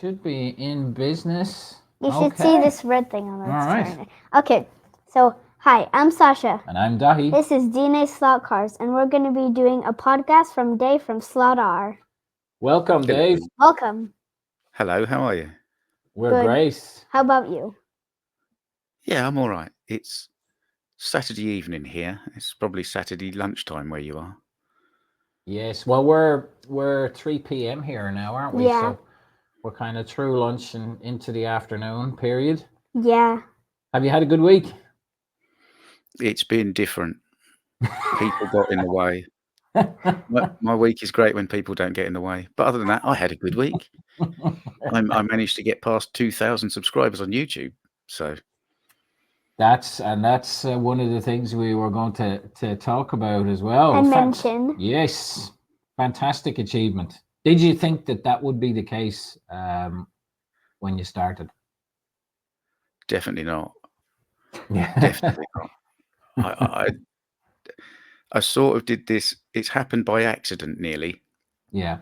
should be in business. You should see this red thing on All right. screen. Okay, so hi, I'm Sasha. And I'm Dahi. This is DNA SlotCars, and we're going to be doing a podcast from Dave from SlotR. Welcome, Dave. Welcome. Hello, how are you? We're Good. great. How about you? Yeah, I'm all right. It's Saturday evening here. It's probably Saturday lunchtime where you are. Yes. Well, we're 3 p.m. here now, aren't we? Yeah. So we're kind of through lunch and into the afternoon period. Yeah. Have you had a good week? It's been different. People got in the way. My week is great when people don't get in the way. But other than that, I had a good week. I managed to get past 2,000 subscribers on YouTube. So That's one of the things we were going to talk about as well. And mention. Yes, fantastic achievement. Did you think that would be the case when you started? definitely not. Yeah. Definitely not. I sort of did this. It's happened by accident nearly. Yeah.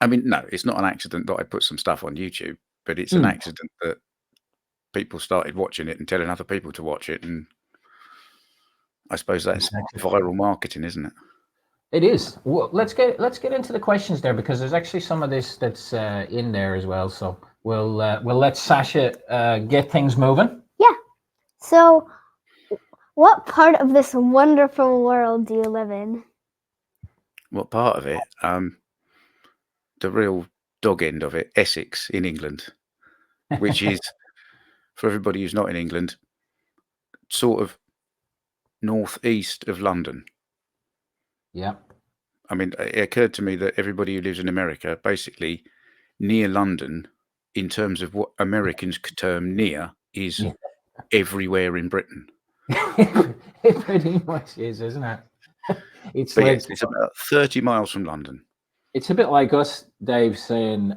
I mean, no, it's not an accident that I put some stuff on YouTube, but it's an accident that people started watching it and telling other people to watch it, and I suppose that's viral marketing, isn't it? It is. Well, let's get into the questions there, because there's actually some of this that's in there as well. So we'll let Sasha get things moving. Yeah. So, what part of this wonderful world do you live in? What part of it? The real dog end of it, Essex in England, which is, for everybody who's not in England, sort of northeast of London. Yeah. I mean, it occurred to me that everybody who lives in America, basically near London, in terms of what Americans could term near, is everywhere in Britain. It pretty much is, isn't it? It's about 30 miles from London. It's a bit like us, Dave, saying,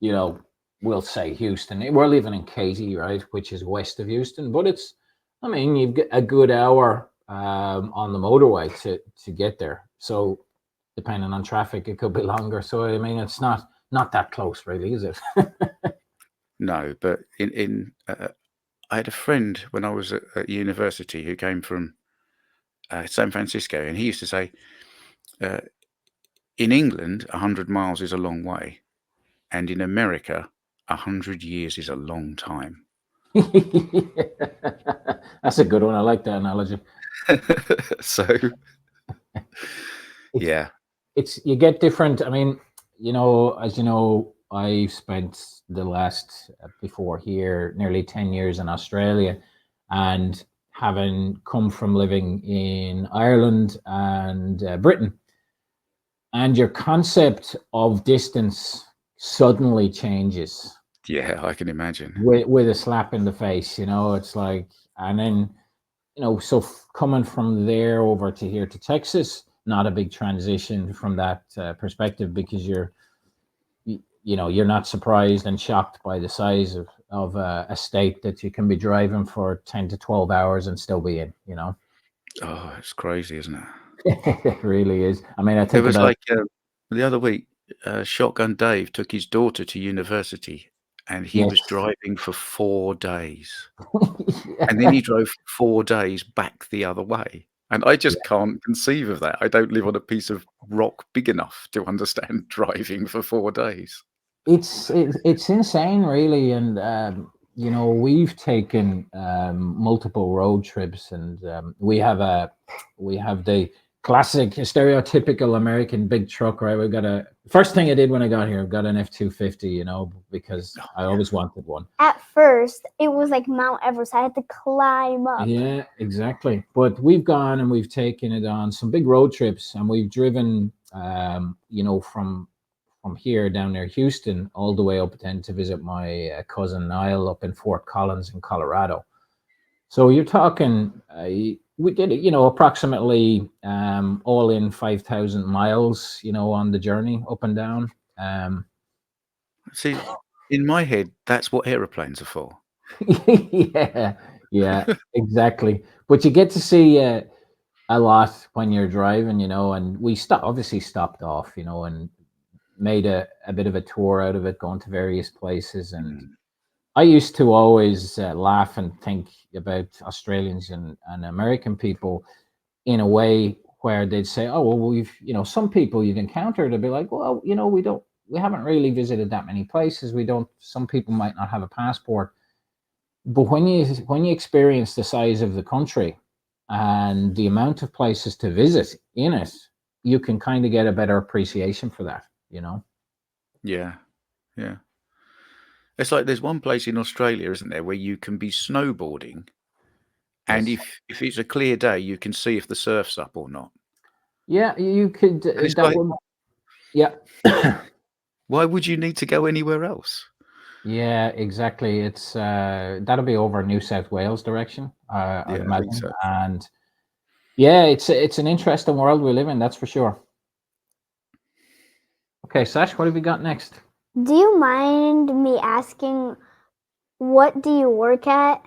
we'll say Houston. We're living in Katy, right, which is west of Houston, but you've got a good hour on the motorway to get there. So depending on traffic, it could be longer. So I mean, it's not that close, really, is it? No, but I had a friend when I was at university who came from San Francisco, and he used to say, in England, 100 miles is a long way, and in America, 100 years is a long time. That's a good one. I like that analogy. So, yeah. You get different. I mean, as you know, I spent the last, before here, nearly 10 years in Australia, and having come from living in Ireland and Britain, and your concept of distance suddenly changes. Yeah, I can imagine. With a slap in the face, it's like, and then, so coming from there over to here to Texas, not a big transition from that perspective, because you're not surprised and shocked by the size of a state that you can be driving for 10 to 12 hours and still be in, Oh, it's crazy, isn't it? It really is. I mean, I think it was like the other week, Shotgun Dave took his daughter to university, and he was driving for 4 days. And then he drove 4 days back the other way. And I just can't conceive of that. I don't live on a piece of rock big enough to understand driving for 4 days. It's insane, really. And, we've taken multiple road trips, and we have the classic stereotypical American big truck, right? We've got first thing I did when I got here, I've got an F-250, because I always wanted one. At first, it was like Mount Everest. I had to climb up. Yeah, exactly. But we've gone and we've taken it on some big road trips, and we've driven, from here down near Houston all the way up then to visit my cousin Niall up in Fort Collins in Colorado. So you're talking, we did it, approximately all in 5,000 miles, on the journey up and down. See, in my head, that's what aeroplanes are for. Yeah, exactly. But you get to see a lot when you're driving, and we obviously stopped off, and made a bit of a tour out of it, going to various places. And Mm. I used to always laugh and think about Australians and American people in a way where they'd say, "Oh, well, some people you've encountered, they'd be like, well, we haven't really visited that many places. Some people might not have a passport." But when you experience the size of the country and the amount of places to visit in it, you can kind of get a better appreciation for that, Yeah. Yeah. It's like there's one place in Australia, isn't there, where you can be snowboarding, and Yes. if it's a clear day, you can see if the surf's up or not. Yeah, you could. And it's That like, would. Yeah. why would you need to go anywhere else? Yeah, exactly. It's that'll be over New South Wales direction, I'd Yeah, I think imagine. so. And yeah, it's an interesting world we live in, that's for sure. Okay, Sash, what have we got next? Do you mind me asking, what do you work at?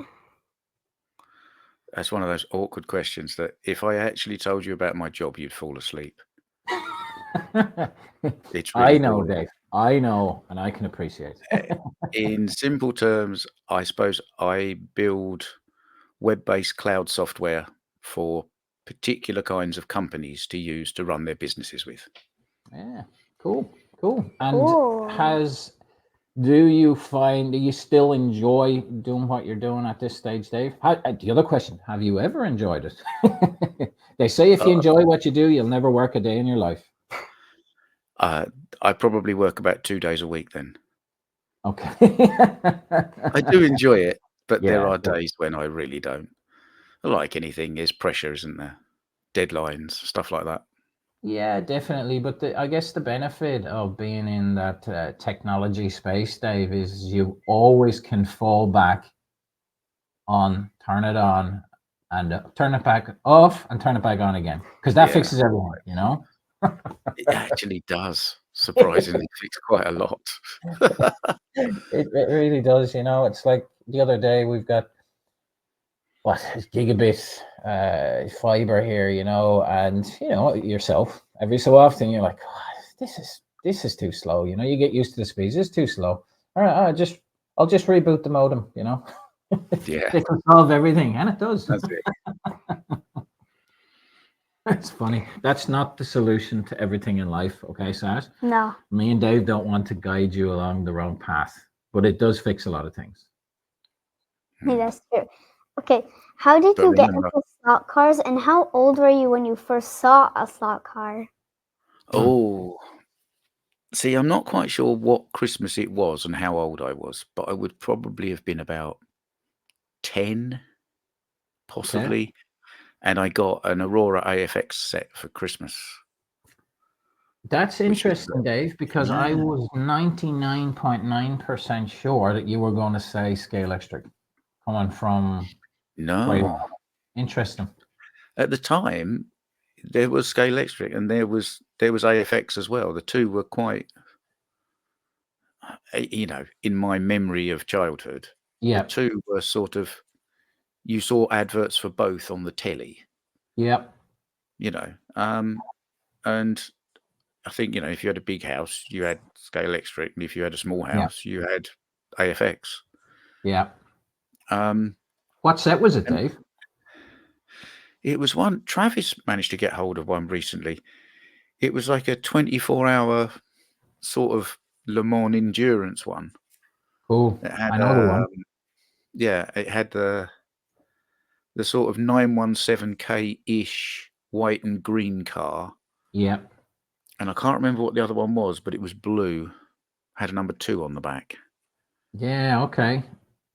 That's one of those awkward questions that if I actually told you about my job, you'd fall asleep. It's I really know, boring. Dave. I know, and I can appreciate. In simple terms, I suppose I build web-based cloud software for particular kinds of companies to use to run their businesses with. Yeah, cool. And Cool. do you still enjoy doing what you're doing at this stage, Dave? The other question, have you ever enjoyed it? They say if you Uh, enjoy what you do, you'll never work a day in your life. I probably work about 2 days a week then. Okay. I do enjoy it, but there Yeah, are cool. days when I really don't. Like anything, there's pressure, isn't there? Deadlines, stuff like that. Yeah, definitely. But I guess the benefit of being in that technology space, Dave, is you always can fall back on, turn it on, and turn it back off, and turn it back on again, because that Yeah, fixes everything. it actually does surprisingly fix quite a lot. It really does. It's like the other day we've got what gigabit fiber here, and yourself every so often you're like, "Oh, this is too slow." You get used to the speeds. It's too slow. All right, I'll just reboot the modem. Yeah, It can solve everything, and it does. that's it. It's funny. That's not the solution to everything in life. Okay, Sat? No. Me and Dave don't want to guide you along the wrong path, but it does fix a lot of things. Yeah, that's true. Okay, how did But you get remember, into slot cars, and how old were you when you first saw a slot car? oh, see, I'm not quite sure what Christmas it was and how old I was, but I would probably have been about 10, Okay. possibly. And I got an Aurora AFX set for Christmas, That's which was, interesting, Dave, because I yeah, was 99.9% sure that you were going to say scale electric coming from where you no. are. Interesting. At the time, there was Scale Electric and there was AFX as well. The two were quite, in my memory of childhood, the Yeah. two were sort of, you saw adverts for both on the telly, Yeah. you know. And I think, if you had a big house, you had Scale Electric, and if you had a small Yeah. house, you had AFX. Yeah. Um, What set was it, and Dave? it was one Travis managed to get hold of one recently. It was like a 24-hour sort of Le Mans endurance one. Cool. It had I know the one. it had the sort of 917K-ish white and green car, Yeah. and I can't remember what the other one was, but it was blue. Had a number 2 on the back. Yeah. Okay.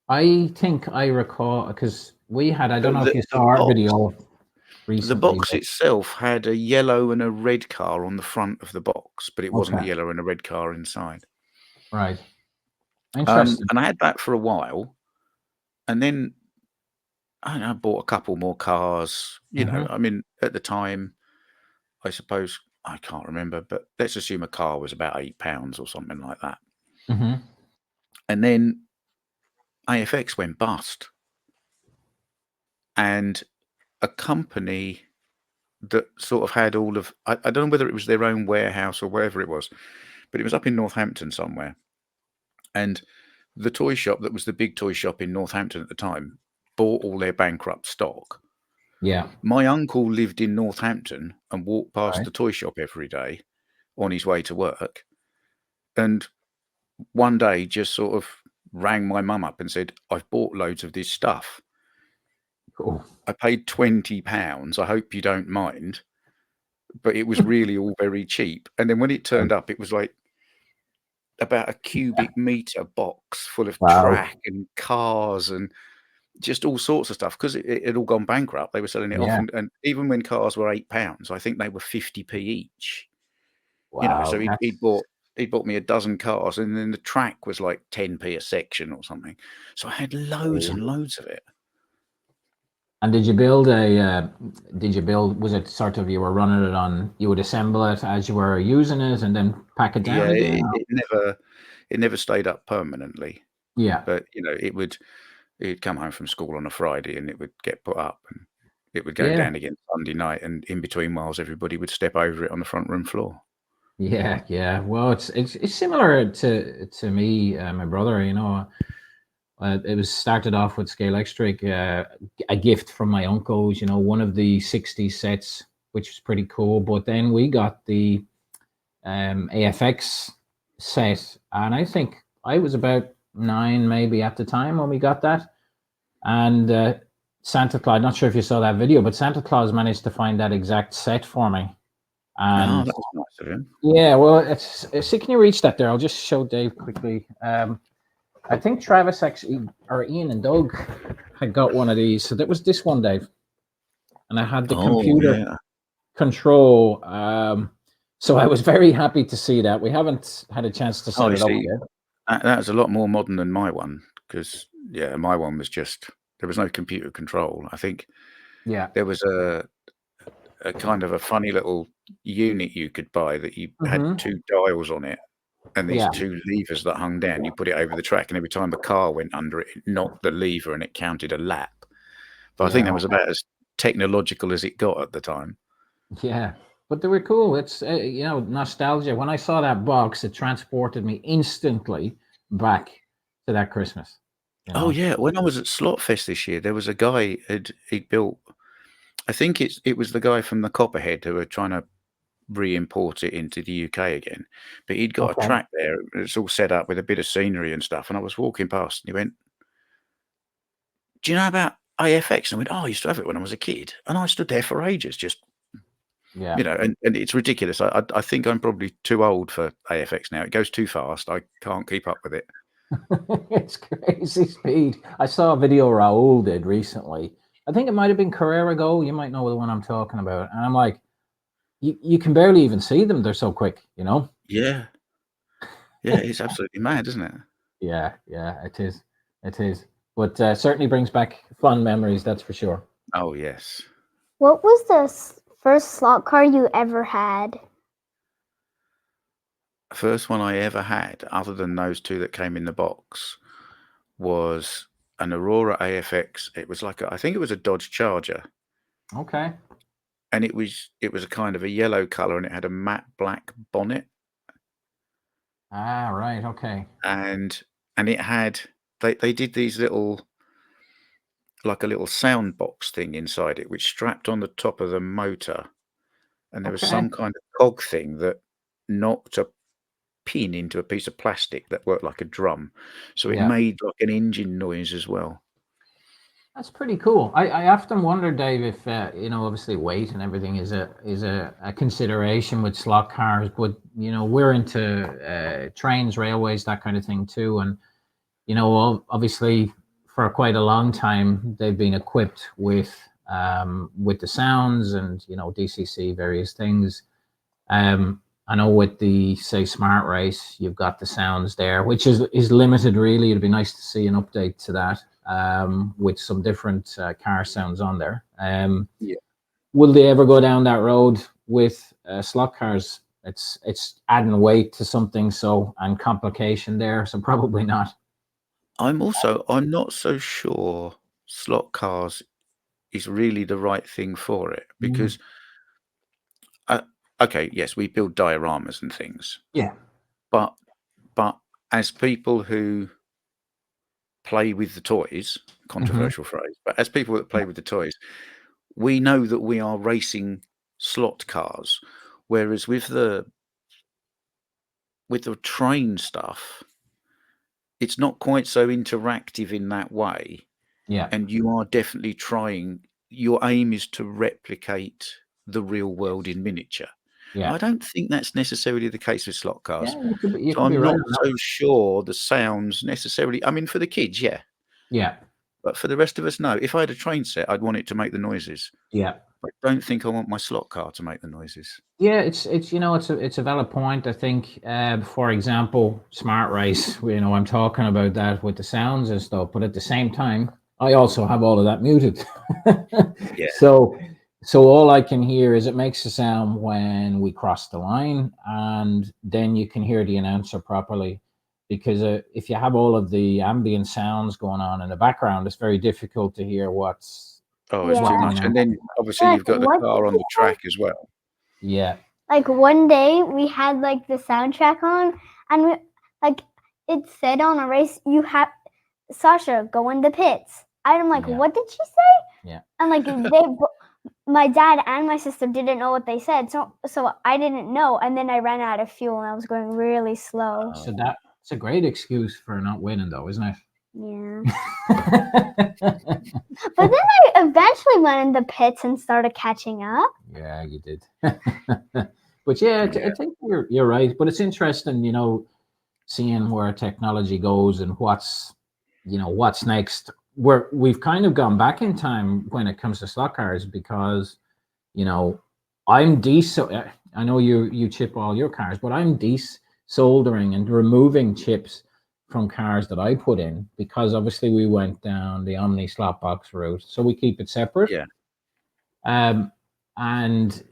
I think I recall because I don't But know if you the saw our box video the recently, box but itself had a yellow and a red car on the front of the box, but it wasn't a okay. yellow and a red car inside. Right. Interesting. And I had that for a while, and then I bought a couple more cars. Mm-hmm. I mean, at the time, I suppose I can't remember, but let's assume a car was about £8 or something like that. Mm-hmm. And then AFX went bust, and a company that sort of had all of I don't know whether it was their own warehouse or wherever it was, but it was up in Northampton somewhere. And the toy shop that was the big toy shop in Northampton at the time bought all their bankrupt stock. Yeah. My uncle lived in Northampton and walked past Right. the toy shop every day on his way to work. And one day just sort of rang my mum up and said, I've bought loads of this stuff. Cool. I paid £20. I hope you don't mind. But it was really all very cheap. And then when it turned up, it was like about a cubic meter box full of Wow. track and cars and just all sorts of stuff, because it had all gone bankrupt. They were selling it off, Yeah. and even when cars were £8, I think they were 50p each. You know, so Wow. he bought me a dozen cars, and then the track was like 10p a section or something. So I had loads and loads of it. And did you build was it sort of you were running it on, you would assemble it as you were using it and then pack it down Yeah, again? it never stayed up permanently. Yeah. But, you know, it'd come home from school on a Friday and it would get put up and it would go Yeah. down again Sunday night, and in between whiles everybody would step over it on the front room floor. Yeah, yeah. Well, it's similar to me, my brother. You know, it was started off with Scale Electric, a gift from my uncles. You know, one of the 60 sets, which was pretty cool. But then we got the AFX set, and I think I was about 9 maybe at the time when we got that. And Santa Claus, not sure if you saw that video, but Santa Claus managed to find that exact set for me. Oh, And that was nice of him. yeah, well, see, can you reach that there? I'll just show Dave quickly. I think Travis actually, or Ian and Doug had got one of these. So that was this one, Dave. And I had the computer control. So I was very happy to see that. We haven't had a chance to set it up yet. That was a lot more modern than my one, because, yeah, my one was just, there was no computer control. I think there was a kind of a funny little unit you could buy that you had 2 dials on it, and these 2 levers that hung down. You put it over the track, and every time a car went under it, it knocked the lever and it counted a lap. But I think that was about as technological as it got at the time. Yeah, but they were cool. It's you know, nostalgia. When I saw that box, it transported me instantly back to that Christmas. You know? Oh yeah, when I was at Slotfest this year, there was a guy he'd built. I think it was the guy from the Copperhead who were trying to re-import it into the UK again. But he'd got a track there. It's all set up with a bit of scenery and stuff. And I was walking past, and he went, "Do you know about AFX?" And I went, "Oh, I used to have it when I was a kid." And I stood there for ages, just you know. And it's ridiculous. I think I'm probably too old for AFX now. It goes too fast. I can't keep up with it. It's crazy speed. I saw a video Raul did recently. I think it might have been Carrera Go. You might know the one I'm talking about. And I'm like, you can barely even see them. They're so quick, you know? Yeah. Yeah, it's absolutely mad, isn't it? Yeah, yeah, it is. It is. But certainly brings back fun memories, that's for sure. Oh, yes. What was the first slot car you ever had? The first one I ever had, other than those 2 that came in the box, was an Aurora AFX. It was like I think it was a Dodge Charger. Okay. And it was a kind of a yellow color, and it had a matte black bonnet. Ah, right. Okay. And it had, they did these little, like a little sound box thing inside it, which strapped on the top of the motor. And there was some kind of cog thing that knocked a pin into a piece of plastic that worked like a drum. So it made like an engine noise as well. That's pretty cool. I often wonder, Dave, if you know, obviously weight and everything is a consideration with slot cars, but you know, we're into trains, railways, that kind of thing too. And you know, obviously for quite a long time they've been equipped with the sounds and, you know, DCC, various things. I know with the, say, Smart Race, you've got the sounds there, which is limited really. It'd be nice to see an update to that with some different car sounds on there. Will they ever go down that road with slot cars? It's adding weight to something, so, and complication there, so probably not. I'm not so sure slot cars is really the right thing for it, because okay, yes, we build dioramas and things. Yeah. But as people who play with the toys, controversial phrase, but as people that play with the toys, we know that we are racing slot cars, whereas with the train stuff, it's not quite so interactive in that way. Yeah. And you are definitely trying. Your aim is to replicate the real world in miniature. Yeah. I don't think that's necessarily the case with slot cars. Yeah, you could be So I'm right not on that. so sure the sounds necessarily. I mean, for the kids, yeah. Yeah. But for the rest of us, no. If I had a train set, I'd want it to make the noises. Yeah. I don't think I want my slot car to make the noises. Yeah, it's it's a valid point. I think, for example, Smart Race. I'm talking about that with the sounds and stuff, but at the same time, I also have all of that muted. Yeah. So all I can hear is it makes a sound when we cross the line, and then you can hear the announcer properly. Because if you have all of the ambient sounds going on in the background, it's very difficult to hear what's. Oh, it's too Yeah. much. And then obviously Like, you've got the what car did on you the track as well. Yeah. Like one day we had like the soundtrack on, and like it said on a race, you have Sasha go in the pits. I'm like, Yeah. what did she say? Yeah. And like my dad and my sister didn't know what they said, so I didn't know, and then I ran out of fuel and I was going really slow. So that's a great excuse for not winning, though, isn't it? Yeah. But then I eventually went in the pits and started catching up. Yeah, you did. But yeah, I think you're right. But it's interesting, seeing where technology goes and what's next. We've kind of gone back in time when it comes to slot cars, because I'm I know you chip all your cars, but I'm soldering and removing chips from cars that I put in, because obviously we went down the Omni slot box route, so we keep it separate. Yeah. And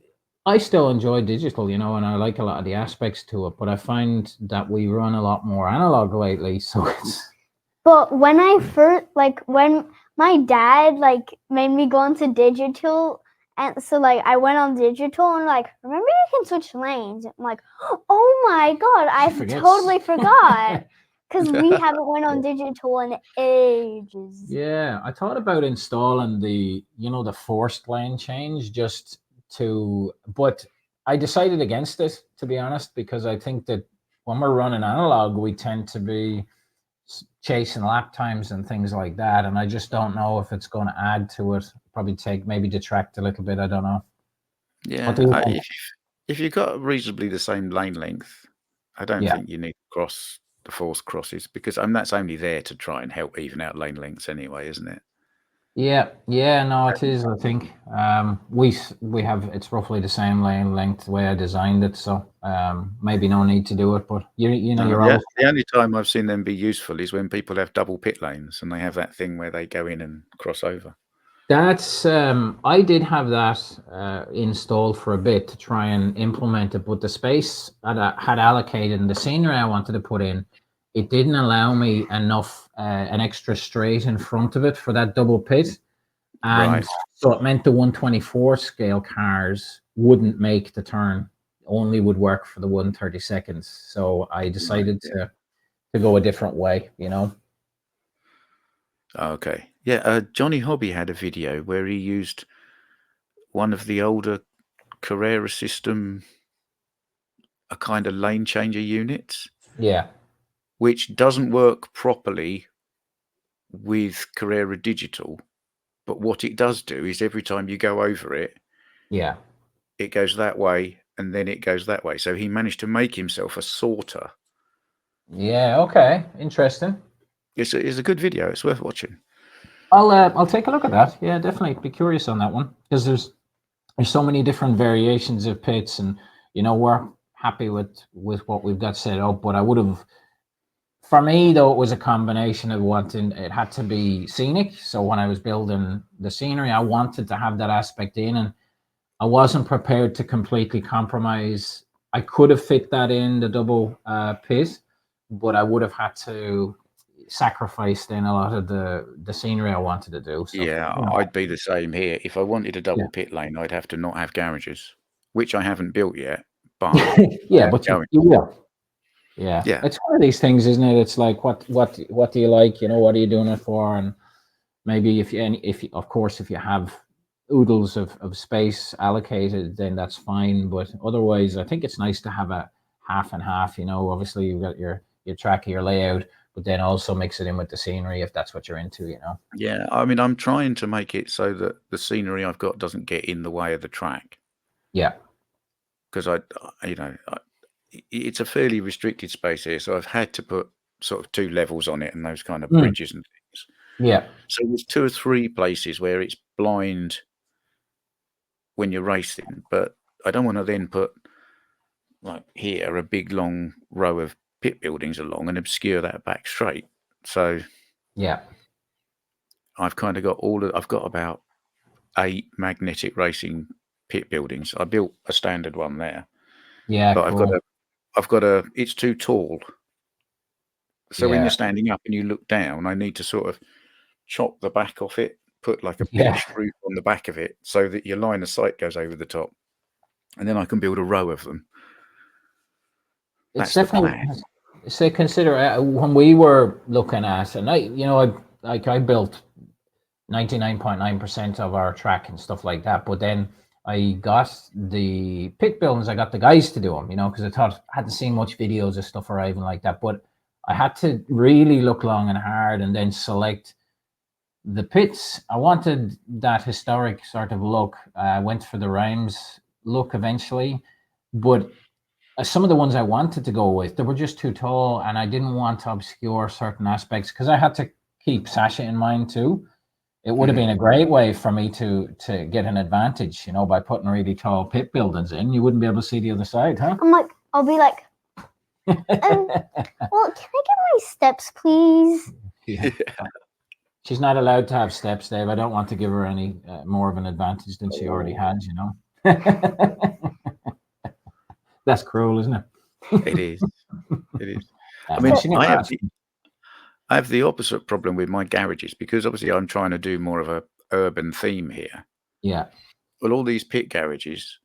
I still enjoy digital, and I like a lot of the aspects to it, but I find that we run a lot more analog lately, so it's. But when I first, when my dad made me go into digital, and so I went on digital and remember you can switch lanes. I'm like, oh my god, I totally forgot. Because we haven't went on digital in ages. Yeah, I thought about installing the forced lane change but I decided against it, to be honest, because I think that when we're running analog, we tend to be chasing lap times and things like that, and I just don't know if it's going to add to it. Probably maybe detract a little bit. I don't know. Yeah, if you've got reasonably the same lane length, I don't think you need to cross the forced crosses, because that's only there to try and help even out lane lengths anyway, isn't it? Yeah, no, it is. I think we have, it's roughly the same lane length the way I designed it, so maybe no need to do it. But the only time I've seen them be useful is when people have double pit lanes and they have that thing where they go in and cross over. That's I did have that installed for a bit to try and implement it, but the space that I had allocated and the scenery I wanted to put in, it didn't allow me enough an extra straight in front of it for that double pit, and so it meant the 124 scale cars wouldn't make the turn, only would work for the 1/32. So I decided to go a different way, Okay. Yeah, Johnny Hobby had a video where he used one of the older Carrera system, a kind of lane changer units. Yeah. Which doesn't work properly with Carrera Digital, but what it does do is every time you go over it, it goes that way and then it goes that way. So he managed to make himself a sorter. Yeah. Okay. Interesting. It's a good video. It's worth watching. I'll take a look at that. Yeah, definitely be curious on that one, because there's so many different variations of pits, and we're happy with what we've got set up. But I would have, for me though, it was a combination of wanting, it had to be scenic. So when I was building the scenery, I wanted to have that aspect in, and I wasn't prepared to completely compromise. I could have fit that in the double pit, but I would have had to sacrifice then a lot of the scenery I wanted to do. So, I'd be the same here. If I wanted a double pit lane, I'd have to not have garages, which I haven't built yet. But but you will. Yeah. Yeah. It's one of these things, isn't it? It's like what do you like? You know, what are you doing it for? And maybe if you of course if you have oodles of space allocated, then that's fine. But otherwise, I think it's nice to have a half and half. You know, obviously you've got your track, your layout, but then also mix it in with the scenery if that's what you're into. You know. Yeah. I mean, I'm trying to make it so that the scenery I've got doesn't get in the way of the track. Yeah. Because it's a fairly restricted space here, so I've had to put sort of 2 levels on it and those kind of bridges and things. Yeah. So there's 2 or 3 places where it's blind when you're racing, but I don't want to then put, like here, a big long row of pit buildings along and obscure that back straight. So Yeah. I've kind of got I've got about 8 magnetic racing pit buildings. I built a standard one there, Yeah. but Cool. I've got a, it's too tall. So when Yeah. you're standing up and you look down, I need to sort of chop the back off it, put like a Yeah. pitched roof on the back of it so that your line of sight goes over the top. And then I can build a row of them. It's That's the definitely. plan. So consider when we were looking at, and I built 99.9% of our track and stuff like that. But then I got the pit buildings. I got the guys to do them, you know, because I hadn't seen much videos of stuff arriving like that. But I had to really look long and hard and then select the pits. I wanted that historic sort of look. I went for the Rhymes look eventually, but some of the ones I wanted to go with, they were just too tall, and I didn't want to obscure certain aspects because I had to keep Sasha in mind too. It would have been a great way for me to get an advantage, you know, by putting really tall pit buildings in. You wouldn't be able to see the other side, huh? I'll be like, well, can I get my steps, please? Yeah. She's not allowed to have steps, Dave. I don't want to give her any more of an advantage than she already has, you know. That's cruel, isn't it? It is. It is. I mean, I have the opposite problem with my garages because obviously I'm trying to do more of a urban theme here. Yeah. Well, all these pit garages,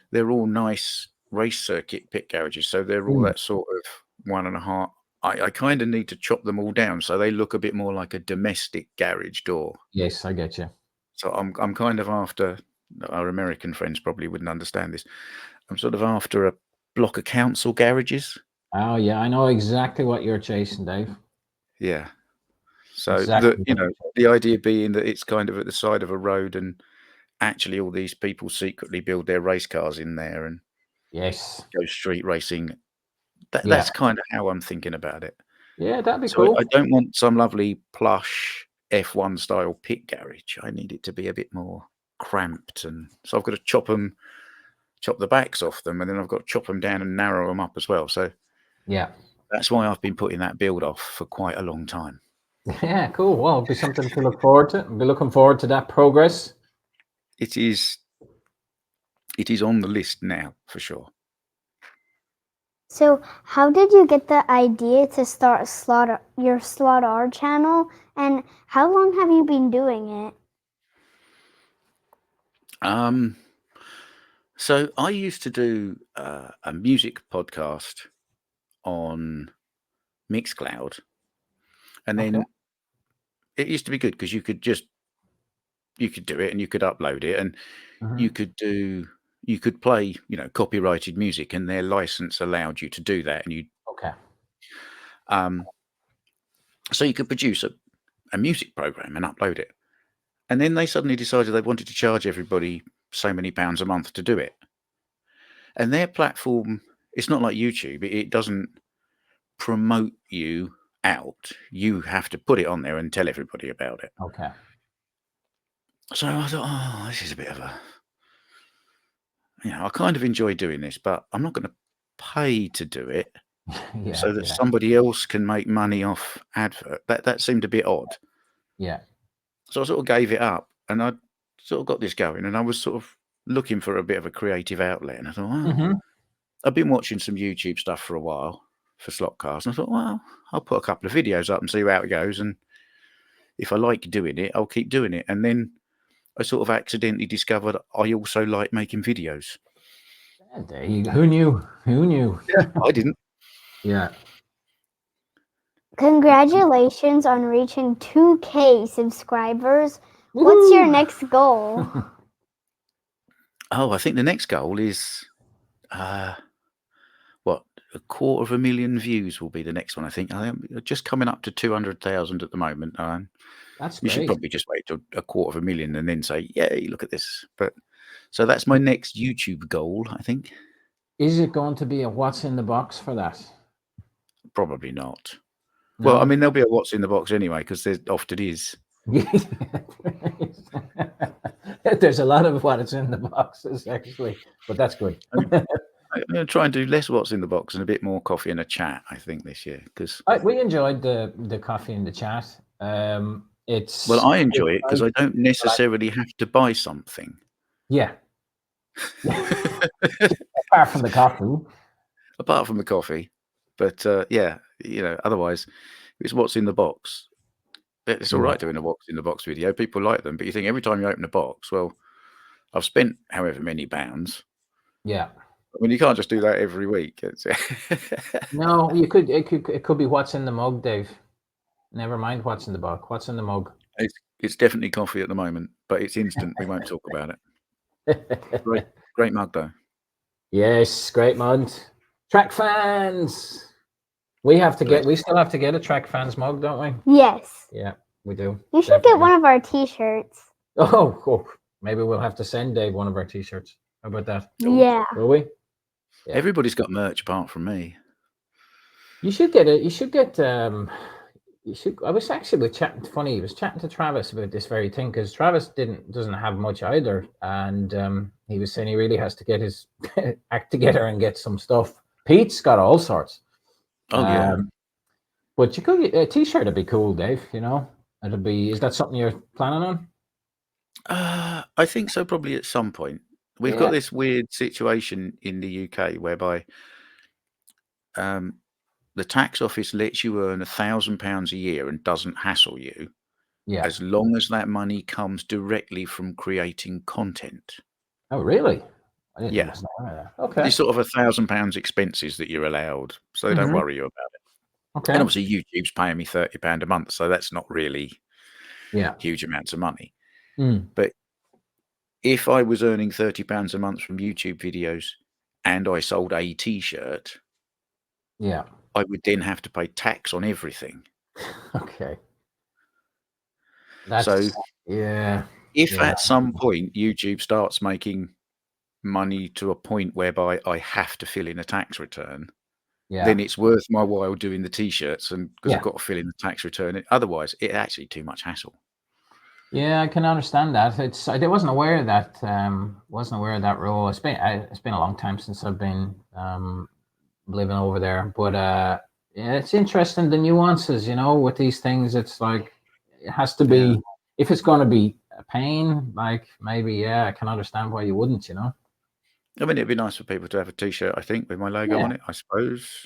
they're all nice race circuit pit garages. So they're all that sort of 1.5. I kind of need to chop them all down so they look a bit more like a domestic garage door. Yes, I get you. So I'm kind of after, our American friends probably wouldn't understand this. I'm sort of after a block of council garages. Oh yeah, I know exactly what you're chasing, Dave. Yeah. So Exactly the idea being that it's kind of at the side of a road and actually all these people secretly build their race cars in there and yes, go street racing. That's kind of how I'm thinking about it. Yeah, that'd be So cool. I don't want some lovely plush F1 style pit garage. I need it to be a bit more cramped, and so I've got to chop the backs off them, and then I've got to chop them down and narrow them up as well. So yeah, that's why I've been putting that build off for quite a long time. Yeah, cool. Well, it'll be something to look forward to. I'll be looking forward to that progress. It is on the list now for sure. So, how did you get the idea to start your SlotR channel, and how long have you been doing it? So I used to do a music podcast on Mixcloud, and then it used to be good because you could do it and you could upload it, and you could play, copyrighted music, and their license allowed you to do that, and so you could produce a music program and upload it. And then they suddenly decided they wanted to charge everybody so many pounds a month to do it. And their platform, it's not like YouTube. It doesn't promote you out. You have to put it on there and tell everybody about it. Okay. So I thought, this is a bit of a, I kind of enjoy doing this, but I'm not going to pay to do it so that somebody else can make money off advert. That seemed a bit odd. Yeah. So I sort of gave it up, and I sort of got this going, and I was sort of looking for a bit of a creative outlet. And I thought, I've been watching some YouTube stuff for a while for slot cars, and I thought, well, I'll put a couple of videos up and see how it goes, and if I like doing it, I'll keep doing it. And then I sort of accidentally discovered I also like making videos. Who knew? Who knew? Yeah, I didn't. Yeah. Congratulations on reaching 2K subscribers. What's your Woohoo! next goal? Oh, I think the next goal is, what, 250,000 views will be the next one, I think. I think just coming up to 200,000 at the moment. That's You should great. probably just wait till 250,000 and then say, "Yay, look at this." But so that's my next YouTube goal, I think. Is it going to be a what's in the box for that? Probably not. Well, I No. mean, there'll be a what's in the box anyway, because there often is. There's a lot of what's in the boxes actually, but that's good. I'm gonna try and do less what's in the box and a bit more coffee and a chat, I think, this year, because We enjoyed the coffee and the chat. It's well, I enjoy it because I don't like, necessarily have to buy something. yeah. Apart from the coffee. Apart from the coffee. But, yeah, you know, otherwise, it's what's in the box. It's all Yeah. right doing a what's in the box video. People like them, but you think every time you open a box, well, I've spent however many pounds. Yeah. I mean, you can't just do that every week. It's No, you could. It could be what's in the mug, Dave. Never mind what's in the box. What's in the mug? it's definitely coffee at the moment, but it's instant. We won't talk about it. Great mug though. Yes, great mug. Track fans. We still have to get a Track fans mug, don't we? Yes. Yeah, we do. You should get one of our t-shirts. Oh, maybe we'll have to send Dave one of our t-shirts. How about that? Yeah. Will we? Yeah. Everybody's got merch apart from me. You should get it. You should get. You should. I was actually chatting. Funny, I was chatting to Travis about this very thing because Travis doesn't have much either, and he was saying he really has to get his act together and get some stuff. Pete's got all sorts. Oh yeah. But you could a t-shirt would be cool, Dave. You know, it'll be. Is that something you're planning on? I think so. Probably at some point. We've got this weird situation in the UK whereby the tax office lets you earn £1,000 a year and doesn't hassle you, as long as that money comes directly from creating content. Oh, really? I didn't Yeah. know that. Okay. These sort of £1,000 expenses that you're allowed, so they don't worry you about it. Okay. And obviously, YouTube's paying me £30 a month, so that's not really huge amounts of money. But if I was earning £30 a month from YouTube videos and I sold a T-shirt, I would then have to pay tax on everything. Okay. So if at some point YouTube starts making money to a point whereby I have to fill in a tax return, then it's worth my while doing the T-shirts, and because I've got to fill in the tax return. Otherwise, it's actually too much hassle. Yeah, I can understand that. I wasn't aware of that. Wasn't aware of that rule. It's been a long time since I've been living over there, but yeah, it's interesting the nuances. You know, with these things, it's like it has to be. If it's going to be a pain, like maybe I can understand why you wouldn't. You know. I mean, it'd be nice for people to have a T-shirt, I think, with my logo on it. I suppose.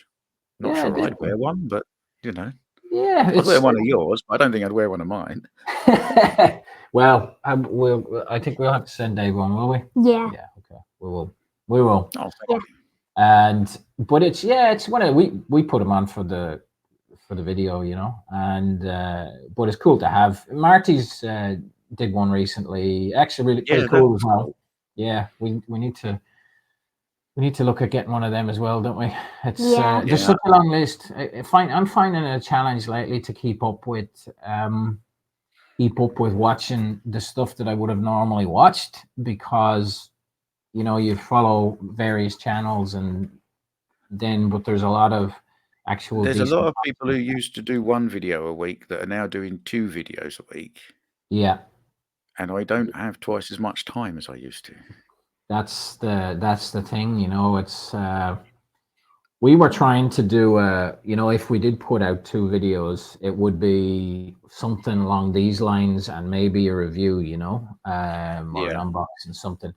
Not sure I'd wear one, but you know. Yeah, I'd wear one of yours, but I don't think I'd wear one of mine. Well, I think we'll have to send Dave one, will we? Yeah. Yeah. Okay. We will. We will. Oh, thank you. But it's one we put them on for the video, you know, and but it's cool to have. Marty's did one recently, actually really pretty cool as well. Cool. Yeah, we need to look at getting one of them as well, don't we? It's there's such a long list. I'm finding it a challenge lately to keep up with watching the stuff that I would have normally watched, because you know you follow various channels but there's a lot of actual. There's a lot of people who used to do one video a week that are now doing 2 videos a week. Yeah. And I don't have twice as much time as I used to. That's the thing, you know. It's we were trying to do you know, if we did put out 2 videos, it would be something along these lines and maybe a review, you know, or an unboxing, something.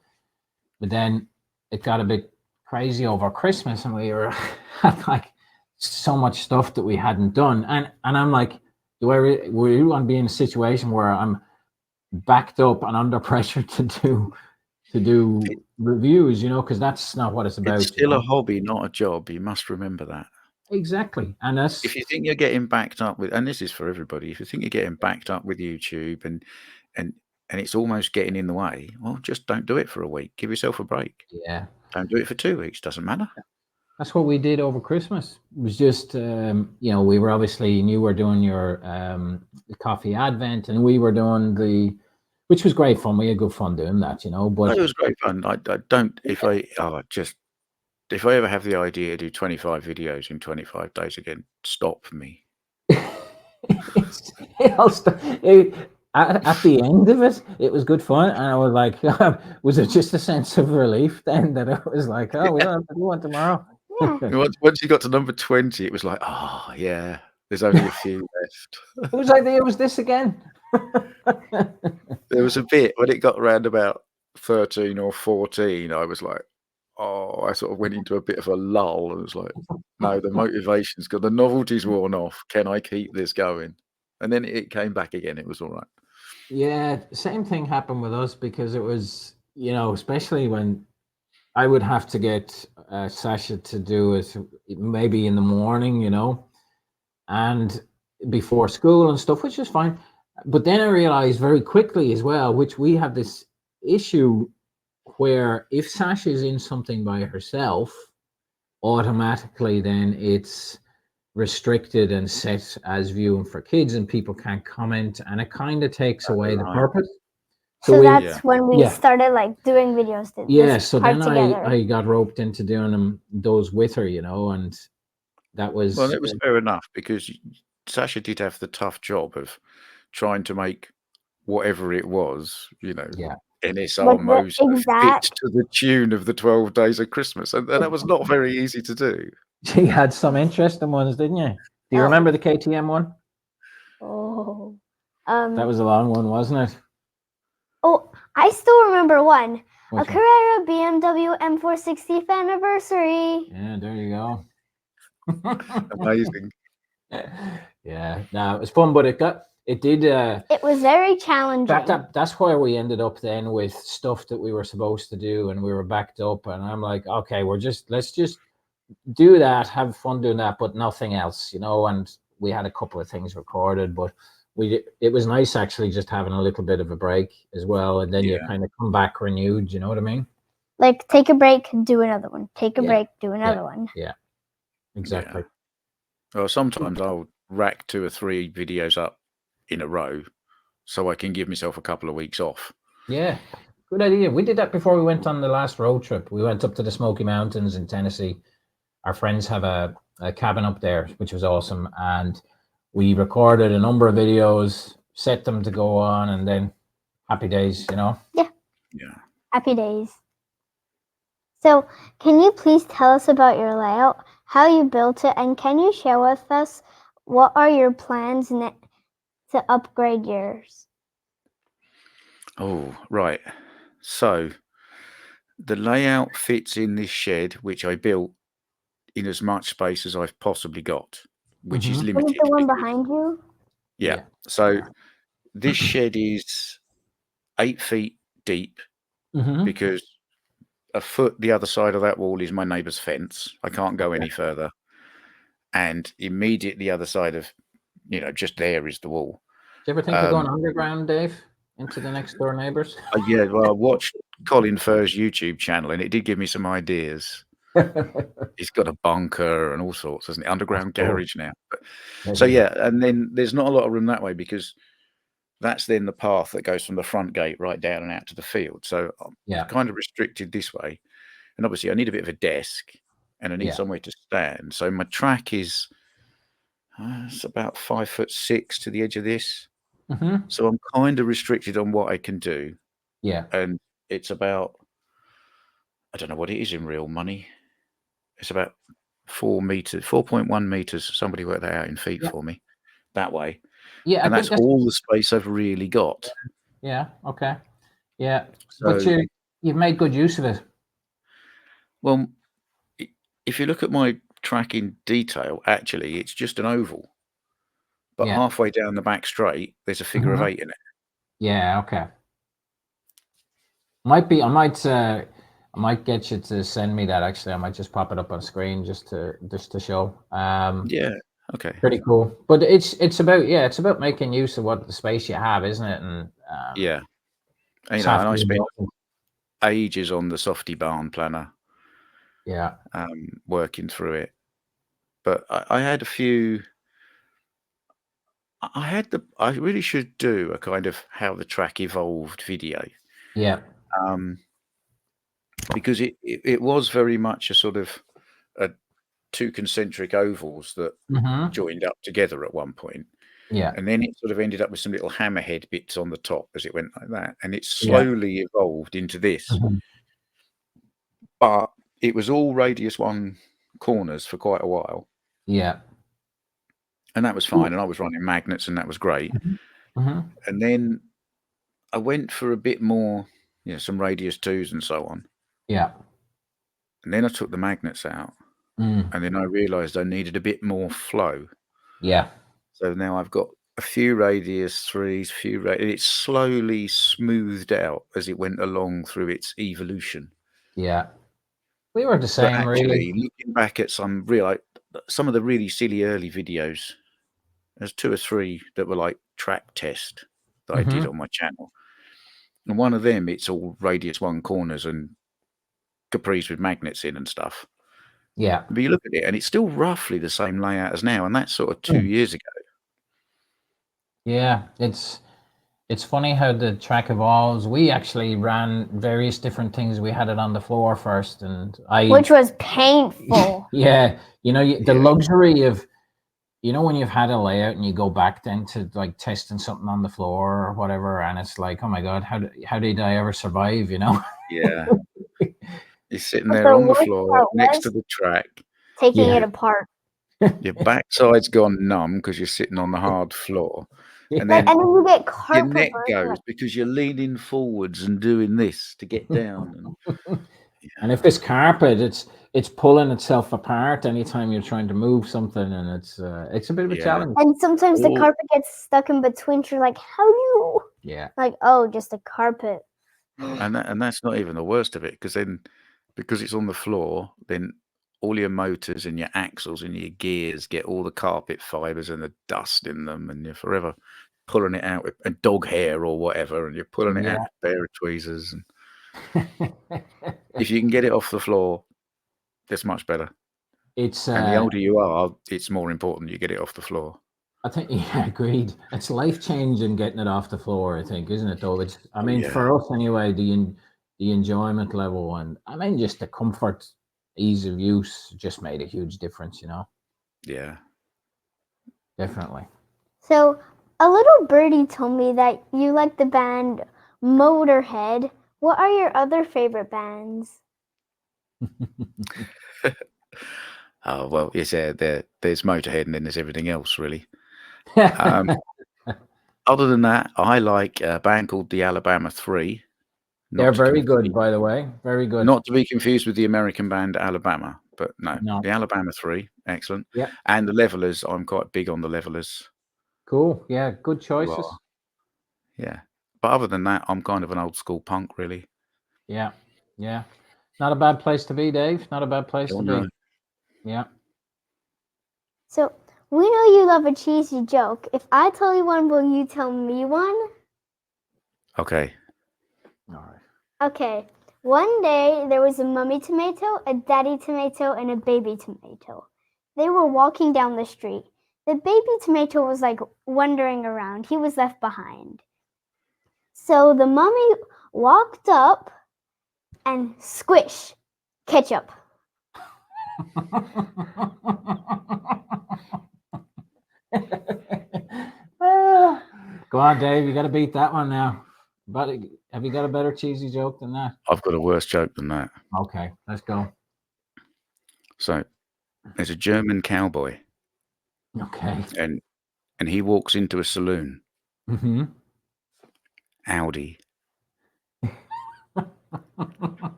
But then it got a bit crazy over Christmas, and we were had like so much stuff that we hadn't done, and I'm like, do I really want to be in a situation where I'm backed up and under pressure to do reviews, you know, because that's not what it's about. It's still a hobby, not a job. You must remember that. Exactly. And that's If you think you're getting backed up with, and this is for everybody, if you think you're getting backed up with YouTube and and it's almost getting in the way, well, just don't do it for a week. Give yourself a break. yeah. Don't do it for 2 weeks. Doesn't matter. That's what we did over Christmas. It was just, you know, we were obviously, you were doing your the coffee advent, and we were doing which was great fun. We had good fun doing that, you know. But It was great fun. I don't, if I ever have the idea to do 25 videos in 25 days again, stop me. At the end of it, it was good fun, and I was like, was it just a sense of relief then that it was like, oh, we don't have to do one tomorrow? Yeah. Once you got to number 20, it was like, oh yeah, there's only a few left. It was like it was this again. There was a bit when it got around about 13 or 14, I was like, oh, I sort of went into a bit of a lull. And it was like, no, the motivation's got, the novelty's worn off. Can I keep this going? And then it came back again. It was all right. Yeah, same thing happened with us, because it was, you know, especially when I would have to get Sasha to do it maybe in the morning, you know, and before school and stuff, which is fine. But then I realized very quickly as well, which we have this issue where if Sasha's in something by herself, automatically then it's restricted and set as viewing for kids, and people can't comment, and it kind of takes away the Right. purpose. So we- that's when we Yeah. started like doing videos. Yeah, so then together. I got roped into doing those with her, you know, and that was Well, it was fair enough, because Sasha did have the tough job of trying to make whatever it was, you know, yeah. NSR Like the Moser fit exact- to the tune of the 12 Days of Christmas. And that was not very easy to do. She had some interesting ones, didn't you? Do you Oh. remember the KTM one? Oh. That was a long one, wasn't it? Oh, I still remember one. Which A one? Carrera BMW M460th anniversary. Yeah, there you go. Amazing. Yeah, no, it was fun, but it did. It was very challenging. That's where we ended up then with stuff that we were supposed to do, and we were backed up. And I'm like, okay, let's just do that, have fun doing that, but nothing else, you know. And we had a couple of things recorded, but it was nice actually just having a little bit of a break as well, and then you kind of come back renewed. You know what I mean? Like take a break, do another one. Take a Yeah. break, do another one. Yeah, exactly. Yeah. Well, sometimes I'll rack 2 or 3 videos up in a row so I can give myself a couple of weeks off. Yeah, good idea. We did that before we went on the last road trip. We went up to the Smoky Mountains in Tennessee. Our friends have a cabin up there, which was awesome. And we recorded a number of videos, set them to go on, and then happy days, you know? Yeah. Yeah. Happy days. So, can you please tell us about your layout, how you built it, and can you share with us what are your plans to upgrade yours? Oh, right. So the layout fits in this shed, which I built in as much space as I've possibly got, which is Mhm. Is limited. it the one because- behind you? Yeah. So this shed is 8 feet deep, Mhm. because a foot the other side of that wall is my neighbour's fence. I can't go any further. And immediately the other side of, you know, just there is the wall. Do you ever think of going underground, Dave, into the next door neighbors? Yeah, well, I watched Colin Furr's YouTube channel, and it did give me some ideas. He's got a bunker and all sorts, isn't it? Underground That's cool. garage now. So and then there's not a lot of room that way, because that's then the path that goes from the front gate right down and out to the field. So I'm kind of restricted this way. And obviously I need a bit of a desk, and I need somewhere to stand. So my track is it's about 5'6" to the edge of this. Mhm. So I'm kind of restricted on what I can do. Yeah. And it's about, I don't know what it is in real money. It's about 4.1 meters. Somebody worked that out in feet for me that way. Yeah. And that's all the space I've really got. Yeah. Okay. Yeah. So, But you've made good use of it. well, if you look at my track in detail, actually, it's just an oval. But halfway down the back straight, there's a figure of 8 in it. Yeah. Okay. I I might get you to send me that. Actually, I might just pop it up on screen just to show. Yeah. Okay. Pretty cool. But it's about making use of what the space you have, isn't it? And Yeah. And, it's and half I the spent emotion. ages on the softy barn planner, Yeah. working through it. But I had a few. I really should do a kind of how the track evolved video. Yeah. Because it was very much a sort of two concentric ovals that Mm-hmm. joined up together at one point. Yeah. And then it sort of ended up with some little hammerhead bits on the top as it went like that. And it Yeah. slowly evolved into this. Mm-hmm. But it was all radius 1 corners for quite a while. Yeah. And that was fine. And I was running magnets and that was great. Mm-hmm. And then I went for a bit more, some radius 2s and so on. Yeah. And then I took the magnets out. Mm. And then I realized I needed a bit more flow. Yeah. So now I've got a few radius 3s, it's slowly smoothed out as it went along through its evolution. Yeah. We were the But same, actually, really. looking back at some of the really silly early videos, there's 2 or 3 that were like track test that I did Mm-hmm. on my channel. And one of them, it's all radius 1 corners and capris with magnets in and stuff. Yeah. But you look at it and it's still roughly the same layout as now. And that's sort of 2 years ago. Yeah. It's funny how the track evolves. We actually ran various different things. We had it on the floor first, and which was painful. Yeah, the luxury of, when you've had a layout and you go back then to like testing something on the floor or whatever, and it's like, oh my god, how did I ever survive? Yeah. You're sitting there on the floor next to the track, taking it apart. Your backside's gone numb because you're sitting on the hard floor. Yeah. And then you get carpet your neck goes because you're leaning forwards and doing this to get down. And if it's carpet, it's pulling itself apart anytime you're trying to move something, and it's a bit of a challenge. And sometimes the carpet gets stuck in between. You're like, how do you? Yeah. Like, oh, just a carpet. And that's not even the worst of it, because it's on the floor, then all your motors and your axles and your gears get all the carpet fibers and the dust in them, and you're forever pulling it out with a dog hair or whatever, and you're pulling it out with a pair of tweezers. And if you can get it off the floor, that's much better. And the older you are, it's more important you get it off the floor. I think, agreed. It's life-changing getting it off the floor, I think, isn't it, though? For us anyway, the enjoyment level, and just the comfort, ease of use just made a huge difference, Yeah. Definitely. So a little birdie told me that you like the band Motorhead. What are your other favorite bands? Oh, well, there's Motorhead and then there's everything else, really. Other than that, I like a band called the Alabama 3. They're very good, by the way. Very good. Not to be confused with the American band Alabama, but no. The Alabama 3, excellent. Yeah. And the Levelers, I'm quite big on the Levelers. Cool. Yeah, good choices. Yeah. But other than that, I'm kind of an old school punk, really. Yeah. Yeah. Not a bad place to be, Dave. Not a bad place to be. Yeah. So we know you love a cheesy joke. If I tell you one, will you tell me one? Okay. All right. Okay. One day there was a mummy tomato, a daddy tomato, and a baby tomato. They were walking down the street. The baby tomato was like wandering around. He was left behind. So the mummy walked up and squish, ketchup. Go on, Dave. You got to beat that one now. But have you got a better cheesy joke than that? I've got a worse joke than that. Okay, let's go. So there's a German cowboy. Okay. And he walks into a saloon. Mm-hmm. Audi.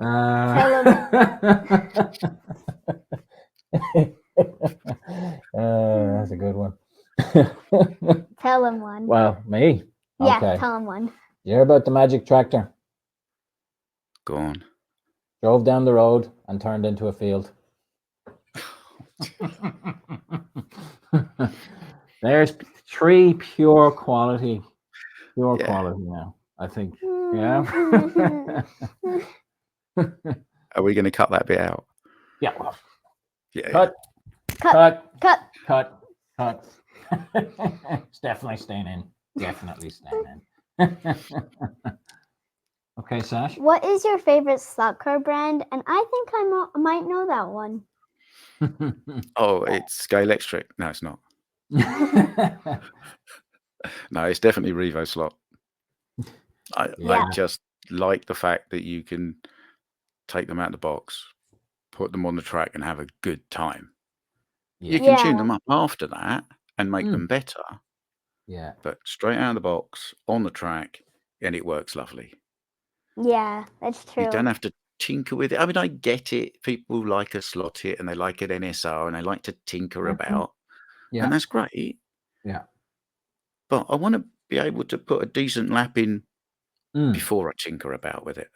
That's a good one. Tell him one. Well, me? Yeah, okay. tell him one. You hear about the magic tractor? Go on. Drove down the road and turned into a field. There's 3 pure quality now, I think. Yeah. Are we going to cut that bit out? Yeah. Well, Yeah. cut. Cut. It's definitely staying in. Definitely staying in. Okay, Sash. What is your favorite slot car brand? And I think I might know that one. Oh, it's Scale Electric. No, it's not. No, it's definitely Revo Slot. I just like the fact that you can take them out of the box, put them on the track, and have a good time. You can tune them up after that and make them better. Yeah. But straight out of the box, on the track, and it works lovely. Yeah, that's true. You don't have to tinker with it. I mean, I get it. People like a slot hit and they like an NSR and they like to tinker about. Yeah. And that's great. Yeah. But I want to be able to put a decent lap in before I tinker about with it.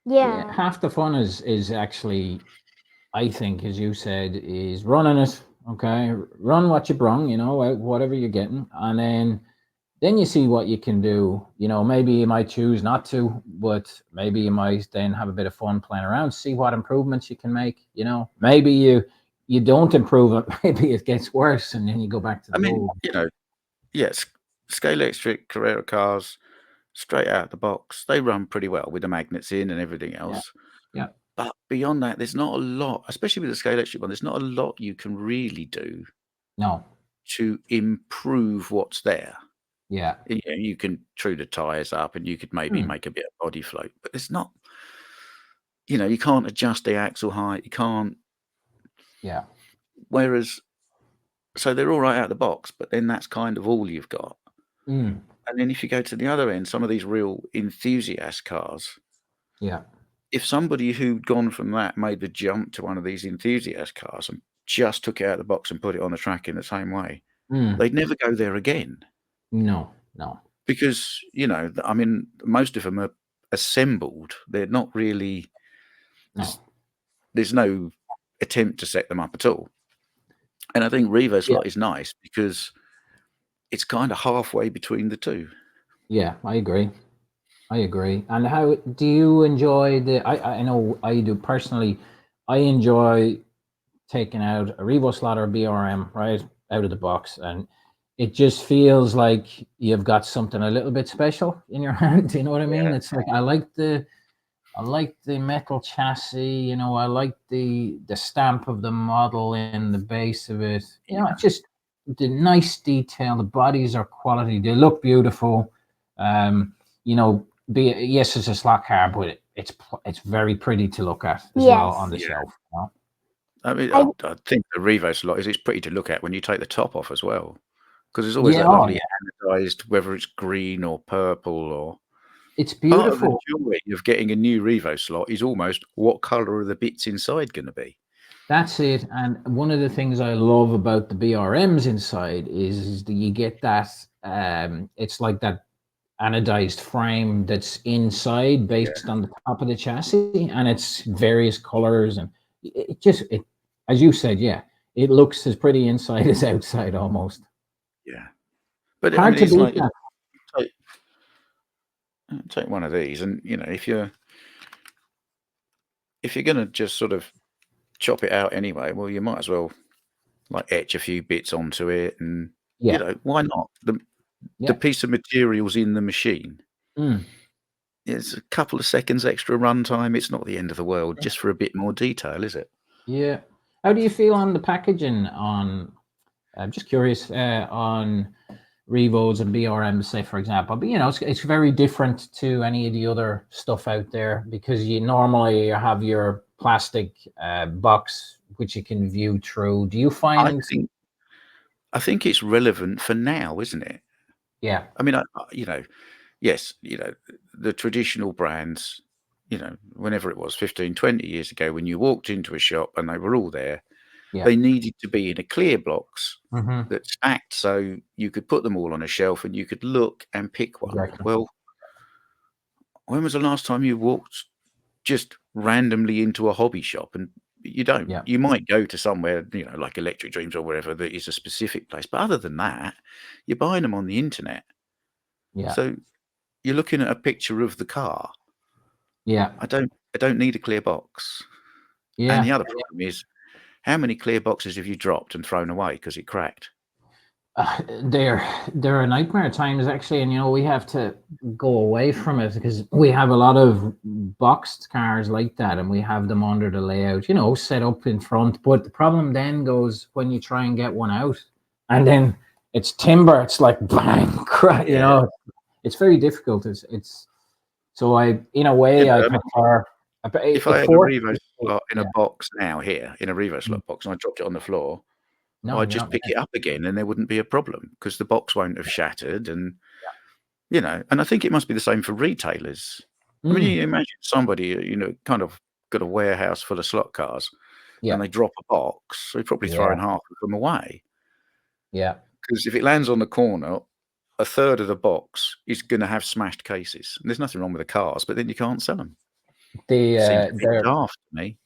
Yeah. Half the fun is actually, I think, as you said, is running it. Okay, run what you brung, you know, whatever you're getting, and then you see what you can do. You know, maybe you might choose not to, but maybe you might then have a bit of fun playing around, see what improvements you can make. You know, maybe you don't improve it, maybe it gets worse, and then you go back to the old. You know, yes, Scale Electric Carrera cars, straight out of the box, they run pretty well with the magnets in and everything else. Yeah. But beyond that, there's not a lot, especially with the Scale Electric one, there's not a lot you can really do. No. To improve what's there. Yeah. You can true the tires up and you could maybe make a bit of body float, but it's not, you know, you can't adjust the axle height. You can't. Yeah. Whereas, so they're all right out of the box, but then that's kind of all you've got. And then if you go to the other end, some of these real enthusiast cars. Yeah. If somebody who'd gone from that made the jump to one of these enthusiast cars and just took it out of the box and put it on the track in the same way, they'd never go there again. No. Because, you know, I mean, most of them are assembled. They're not really, there's no attempt to set them up at all. And I think Revo Slot is nice because it's kind of halfway between the two. Yeah, I agree. And how do you enjoy I know I do personally, I enjoy taking out a Revo SlotR BRM right out of the box, and it just feels like you've got something a little bit special in your hand. You know what I mean? It's like I like the metal chassis, you know, I like the stamp of the model in the base of it. You know, it's just the nice detail, the bodies are quality, they look beautiful. You know, yes, it's a slot car, but it's very pretty to look at as well on the shelf. You know? I mean, I think the Revo Slot it's pretty to look at when you take the top off as well, because there's always that lovely anodized, whether it's green or purple or. It's beautiful. Part of the joy of getting a new Revo Slot is almost what color are the bits inside going to be. That's it. And one of the things I love about the BRMs inside is that you get that. It's like that anodized frame that's inside based on the top of the chassis, and it's various colors, and it as you said, it looks as pretty inside as outside almost. Yeah, but hard to beat that. Take one of these, and you know, if you're going to just sort of chop it out anyway, well, you might as well like etch a few bits onto it, and you know, why not? The piece of material's in the machine. It's a couple of seconds extra runtime. It's not the end of the world, just for a bit more detail, is it? Yeah. How do you feel on the packaging on? I'm just curious on Revos and BRMs, say for example, but you know, it's very different to any of the other stuff out there because you normally have your plastic box which you can view through. Do you find? I think it's relevant for now, isn't it? Yeah. I mean, you know, yes, you know, the traditional brands, you know, whenever it was 15, 20 years ago, when you walked into a shop and they were all there, they needed to be in a clear box that stacked so you could put them all on a shelf and you could look and pick one. Exactly. Well, when was the last time you walked just randomly into a hobby shop? And you don't. Yeah. You might go to somewhere, like Electric Dreams or wherever, that is a specific place. But other than that, you're buying them on the internet. Yeah. So you're looking at a picture of the car. Yeah. I don't need a clear box. Yeah. And the other problem is, how many clear boxes have you dropped and thrown away because it cracked? They're a nightmare at times, actually, and we have to go away from it because we have a lot of boxed cars like that, and we have them under the layout, set up in front. But the problem then goes when you try and get one out, and then it's timber. It's like bang, crack. It's very difficult. It's so in a way, I prefer. If I had a Revo slot in a box now here, in a Revo slot box, and I dropped it on the floor, I'd just pick it up again and there wouldn't be a problem because the box won't have shattered. And, and I think it must be the same for retailers. I mean, you imagine somebody, kind of got a warehouse full of slot cars and they drop a box, they're probably throwing half of them away. Yeah. Because if it lands on the corner, a third of the box is going to have smashed cases. And there's nothing wrong with the cars, but then you can't sell them. Seems a bit daft to me.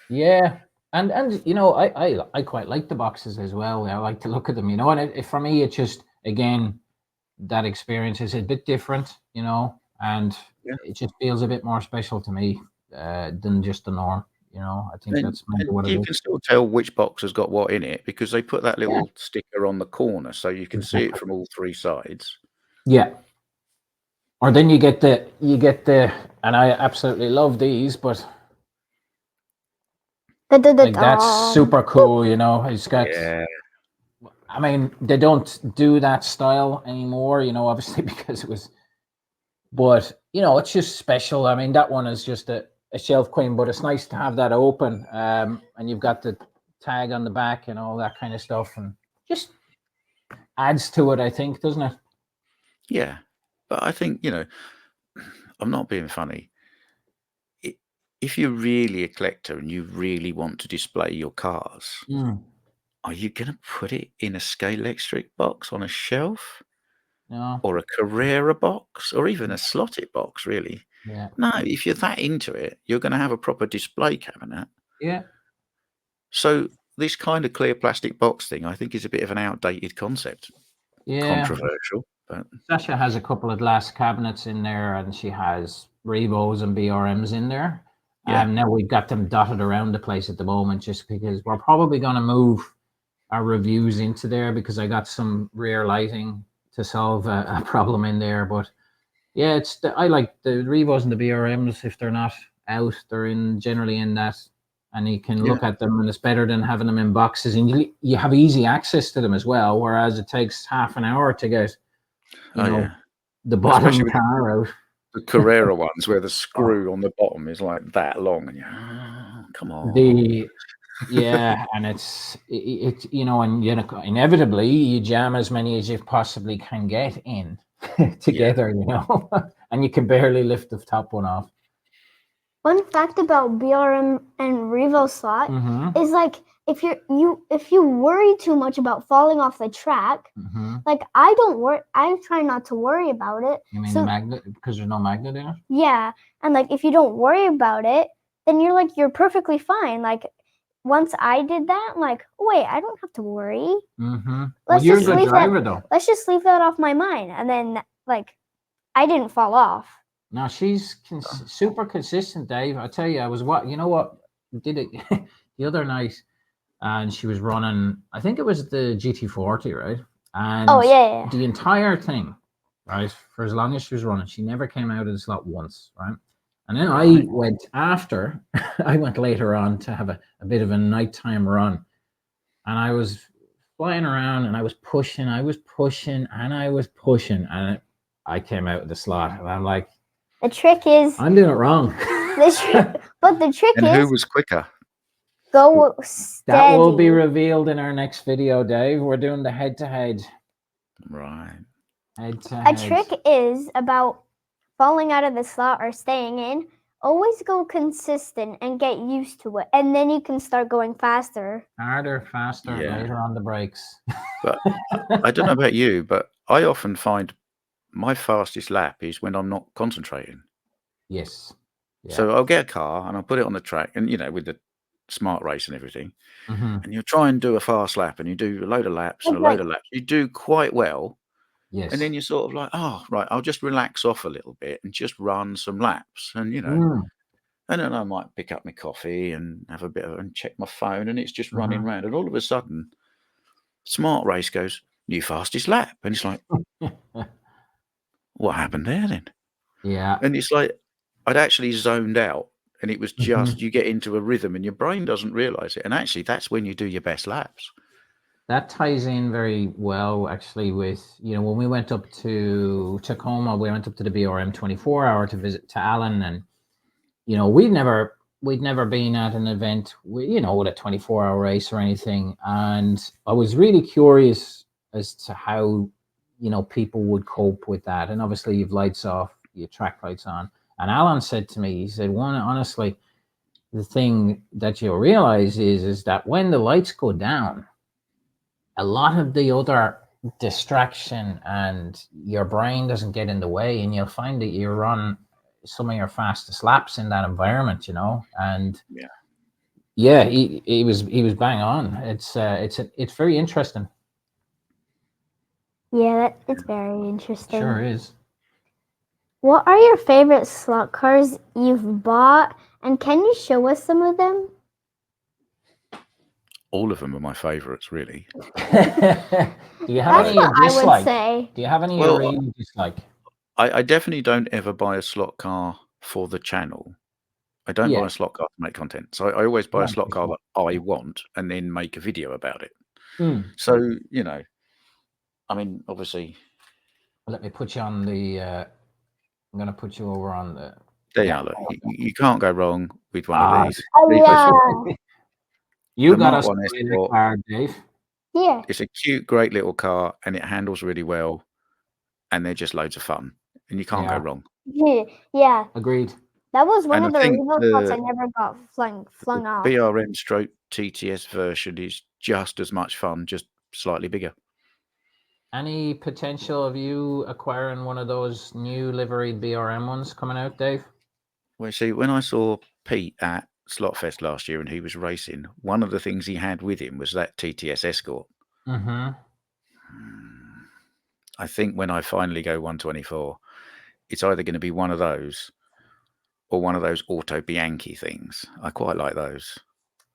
Yeah. And I quite like the boxes as well. I like to look at them, and for me, it's just, again, that experience is a bit different, and it just feels a bit more special to me than just the norm. I think that's maybe what it is. You can still tell which box has got what in it because they put that little sticker on the corner so you can see it from all three sides. Yeah. Or then you get the, and I absolutely love these, but like that's super cool, It's got. I mean, they don't do that style anymore, obviously because it was. But it's just special. I mean, that one is just a shelf queen, but it's nice to have that open, and you've got the tag on the back and all that kind of stuff, and just adds to it, I think, doesn't it? Yeah, but I think I'm not being funny. If you're really a collector and you really want to display your cars, are you going to put it in a Scale Electric box on a shelf? No. Or a Carrera box? Or even a slotted box, really? Yeah. No, if you're that into it, you're going to have a proper display cabinet. Yeah. So this kind of clear plastic box thing, I think, is a bit of an outdated concept. Yeah. Controversial. But Sasha has a couple of glass cabinets in there, and she has Revos and BRMs in there. Yeah. Now we've got them dotted around the place at the moment, just because we're probably going to move our reviews into there because I got some rear lighting to solve a problem in there. But yeah, I like the Revos and the BRMs. If they're not out, they're generally in that, and you can look at them, and it's better than having them in boxes, and you have easy access to them as well. Whereas it takes half an hour to get the bottom car out. The Carrera ones where the screw on the bottom is like that long, and come on. And it's and inevitably you jam as many as you possibly can get in together, and you can barely lift the top one off. One fact about BRM and Revo slot is like if you worry too much about falling off the track, like I don't worry. I try not to worry about it. You mean the magnet, because there's no magnet in it? Yeah, and like if you don't worry about it, then you're perfectly fine. Like once I did that, I'm like, wait, I don't have to worry. Well, you're a good driver, though. Let's just leave that off my mind, and then I didn't fall off. No, she's super consistent, Dave. I tell you, did it the other night, and she was running, I think it was the GT40, right? And the entire thing, right, for as long as she was running, she never came out of the slot once, right? And then I went later on to have a bit of a nighttime run, and I was flying around, and I was pushing, and I came out of the slot, and I'm like, the trick is I'm doing it wrong. But the trick is, who was quicker? Go steady. That will be revealed in our next video, Dave. We're doing the head-to-head. Right. A trick is about falling out of the slot or staying in. Always go consistent and get used to it, and then you can start going faster. Harder, faster, later on the brakes. But I don't know about you, but I often find my fastest lap is when I'm not concentrating. Yes. Yeah. So I'll get a car and I'll put it on the track, and with the smart race and everything, Mhm. and you'll try and do a fast lap, and you do a load of laps and a load of laps. You do quite well, and Yes. then you're sort of like, oh right, I'll just relax off a little bit and just run some laps, and Mm. and then I might pick up my coffee and have a bit of and check my phone, and it's just running Mhm. around, and all of a sudden, smart race goes new fastest lap, and it's like, what happened there then? Yeah. And it's like I'd actually zoned out, and it was just Mhm. you get into a rhythm, and your brain doesn't realize it, and actually that's when you do your best laps. That ties in very well, actually, with when we went up to Tacoma, we went up to the BRM 24-hour to visit to Alan, and we'd never been at an event with with a 24-hour race or anything, and I was really curious as to how people would cope with that. And obviously, you've lights off, your track lights on, and Alan said to me, he said, "One, honestly, the thing that you'll realize is that when the lights go down, a lot of the other distraction and your brain doesn't get in the way, and you'll find that you run some of your fastest laps in that environment, and he was bang on. It's very interesting. Yeah, it's very interesting. Sure is. What are your favorite slot cars you've bought, and can you show us some of them? All of them are my favourites, really. Do you have That's any what you I would dislike? say. Do you have any you Well, really dislike? I definitely don't ever buy a slot car for the channel. I don't buy Yeah. a slot car to make content. So I always buy a Yeah, slot for car sure. that I want and then make a video about it. Mm. So, I mean, obviously, Let me put you on the. I'm going to put you over on the. there you Yeah. are. Look, you can't go wrong with one Ah, of these. Oh Revo yeah, You The got Mark us 1 in the Sport. car, Dave. yeah. It's a cute, great little car, and it handles really well, and they're just loads of fun, and you can't go Yeah. wrong. Yeah. Agreed. That was one And of I the think Revo spots I never got flung off. BRM stroke TTS version is just as much fun, just slightly bigger. Any potential of you acquiring one of those new liveried BRM ones coming out, Dave? Well, see, when I saw Pete at Slotfest last year and he was racing, one of the things he had with him was that TTS Escort. Mm-hmm. I think when I finally go 124, it's either going to be one of those or one of those Auto Bianchi things. I quite like those.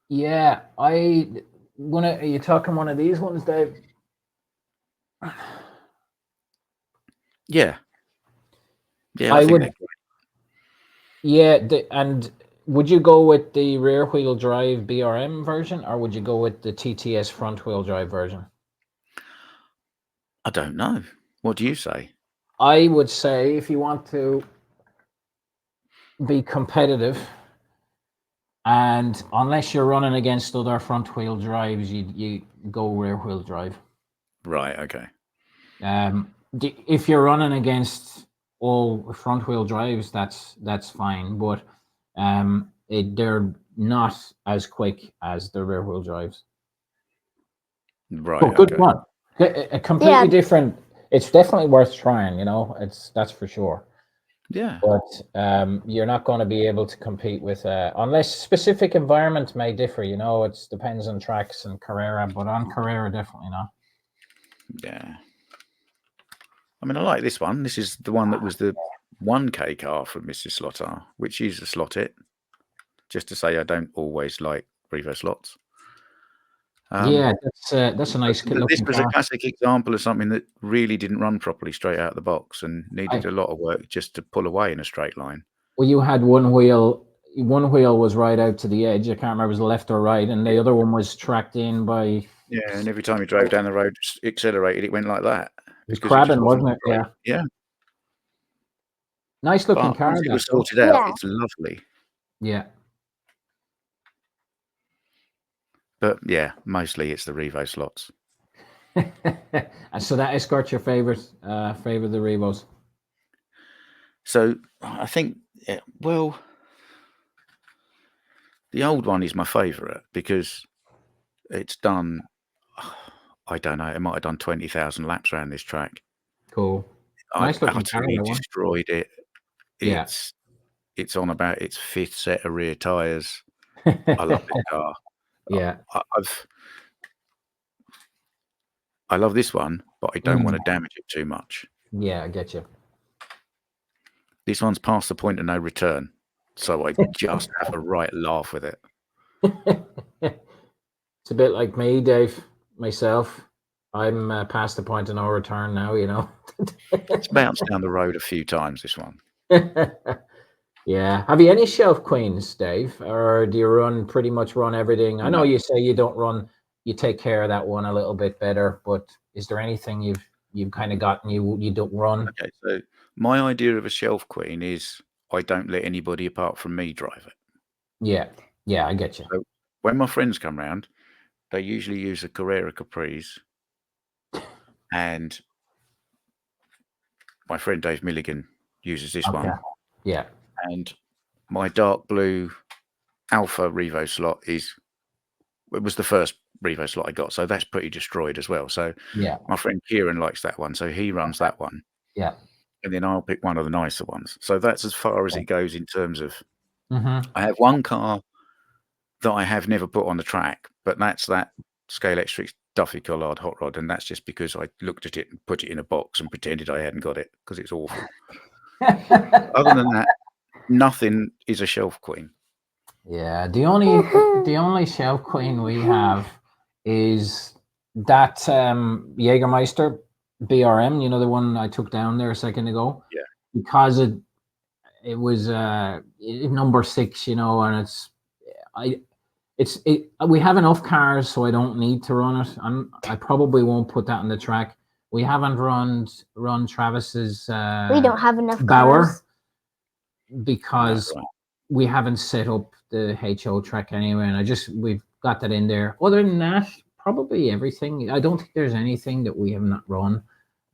Yeah, are you talking one of these ones, Dave? Yeah. Yeah, I think would. they're great. Yeah, and would you go with the rear wheel drive BRM version, or would you go with the TTS front wheel drive version? I don't know. What do you say? I would say if you want to be competitive, and unless you're running against other front wheel drives, you go rear wheel drive. Right, okay. If you're running against all front wheel drives, that's fine, but they're not as quick as the rear wheel drives. Right, But good okay. one. A completely different. It's definitely worth trying. That's for sure. Yeah. But you're not going to be able to compete with unless specific environments may differ. It depends on tracks and Carrera, but on Carrera, definitely not. Yeah. I mean, I like this one. This is the one that was the 1K car from Mrs. SlotR, which is a slot it. Just to say, I don't always like Revo slots. Yeah, that's a nice looking This was a car. classic example of something that really didn't run properly straight out of the box and needed a lot of work just to pull away in a straight line. Well, you had one wheel was right out to the edge. I can't remember if it was left or right, and the other one was tracked in by. Yeah, and every time you drove down the road, accelerated, it went like that. It was Because it just crabbing, wasn't it? right. Yeah. Yeah. Nice looking But car, once it was that though. sorted out, it's lovely. Yeah. But yeah, mostly it's the Revo slots. And so that Escort's your favorite of the Revos. So I think, well, the old one is my favourite because it's done, I don't know, it might have done 20,000 laps around this track. Cool. I've Nice looking car, utterly that one. destroyed it. Yeah. It's it's on about its 5th set of rear tyres. I love this car. Yeah. I love this one, but I don't want to damage it too much. Yeah, I get you. This one's past the point of no return, so I just have a right laugh with it. It's a bit like me, Dave, myself. I'm past the point of no return now, you know. It's bounced down the road a few times, this one. Yeah. Have you any shelf queens, Dave? Or do you pretty much run everything? I know you say you don't run, you take care of that one a little bit better, but is there anything you've kind of gotten you don't run? Okay, so my idea of a shelf queen is I don't let anybody apart from me drive it. Yeah. Yeah, I get you. So when my friends come round, they usually use a Carrera Caprice, and my friend Dave Milligan uses this one. Yeah. And my dark blue Alpha Revo slot it was the first Revo slot I got, so that's pretty destroyed as well. So yeah, my friend Kieran likes that one, so he runs that one. Yeah. And then I'll pick one of the nicer ones. So that's as far as it goes in terms of. Mm-hmm. I have one car that I have never put on the track, but that's that Scale X3 Duffy Collard hot rod, and that's just because I looked at it and put it in a box and pretended I hadn't got it because it's awful. Other than that, nothing is a shelf queen. Yeah, the only shelf queen we have is that Jägermeister BRM, you know, the one I took down there a second ago. Yeah. Because it was number 6, you know, and we have enough cars, so I don't need to run it. I probably won't put that on the track. We haven't run Travis's we don't have enough Bauer cars. because we haven't set up the HO track anyway, and we've got that in there. Other than that, probably everything. I don't think there's anything that we have not run.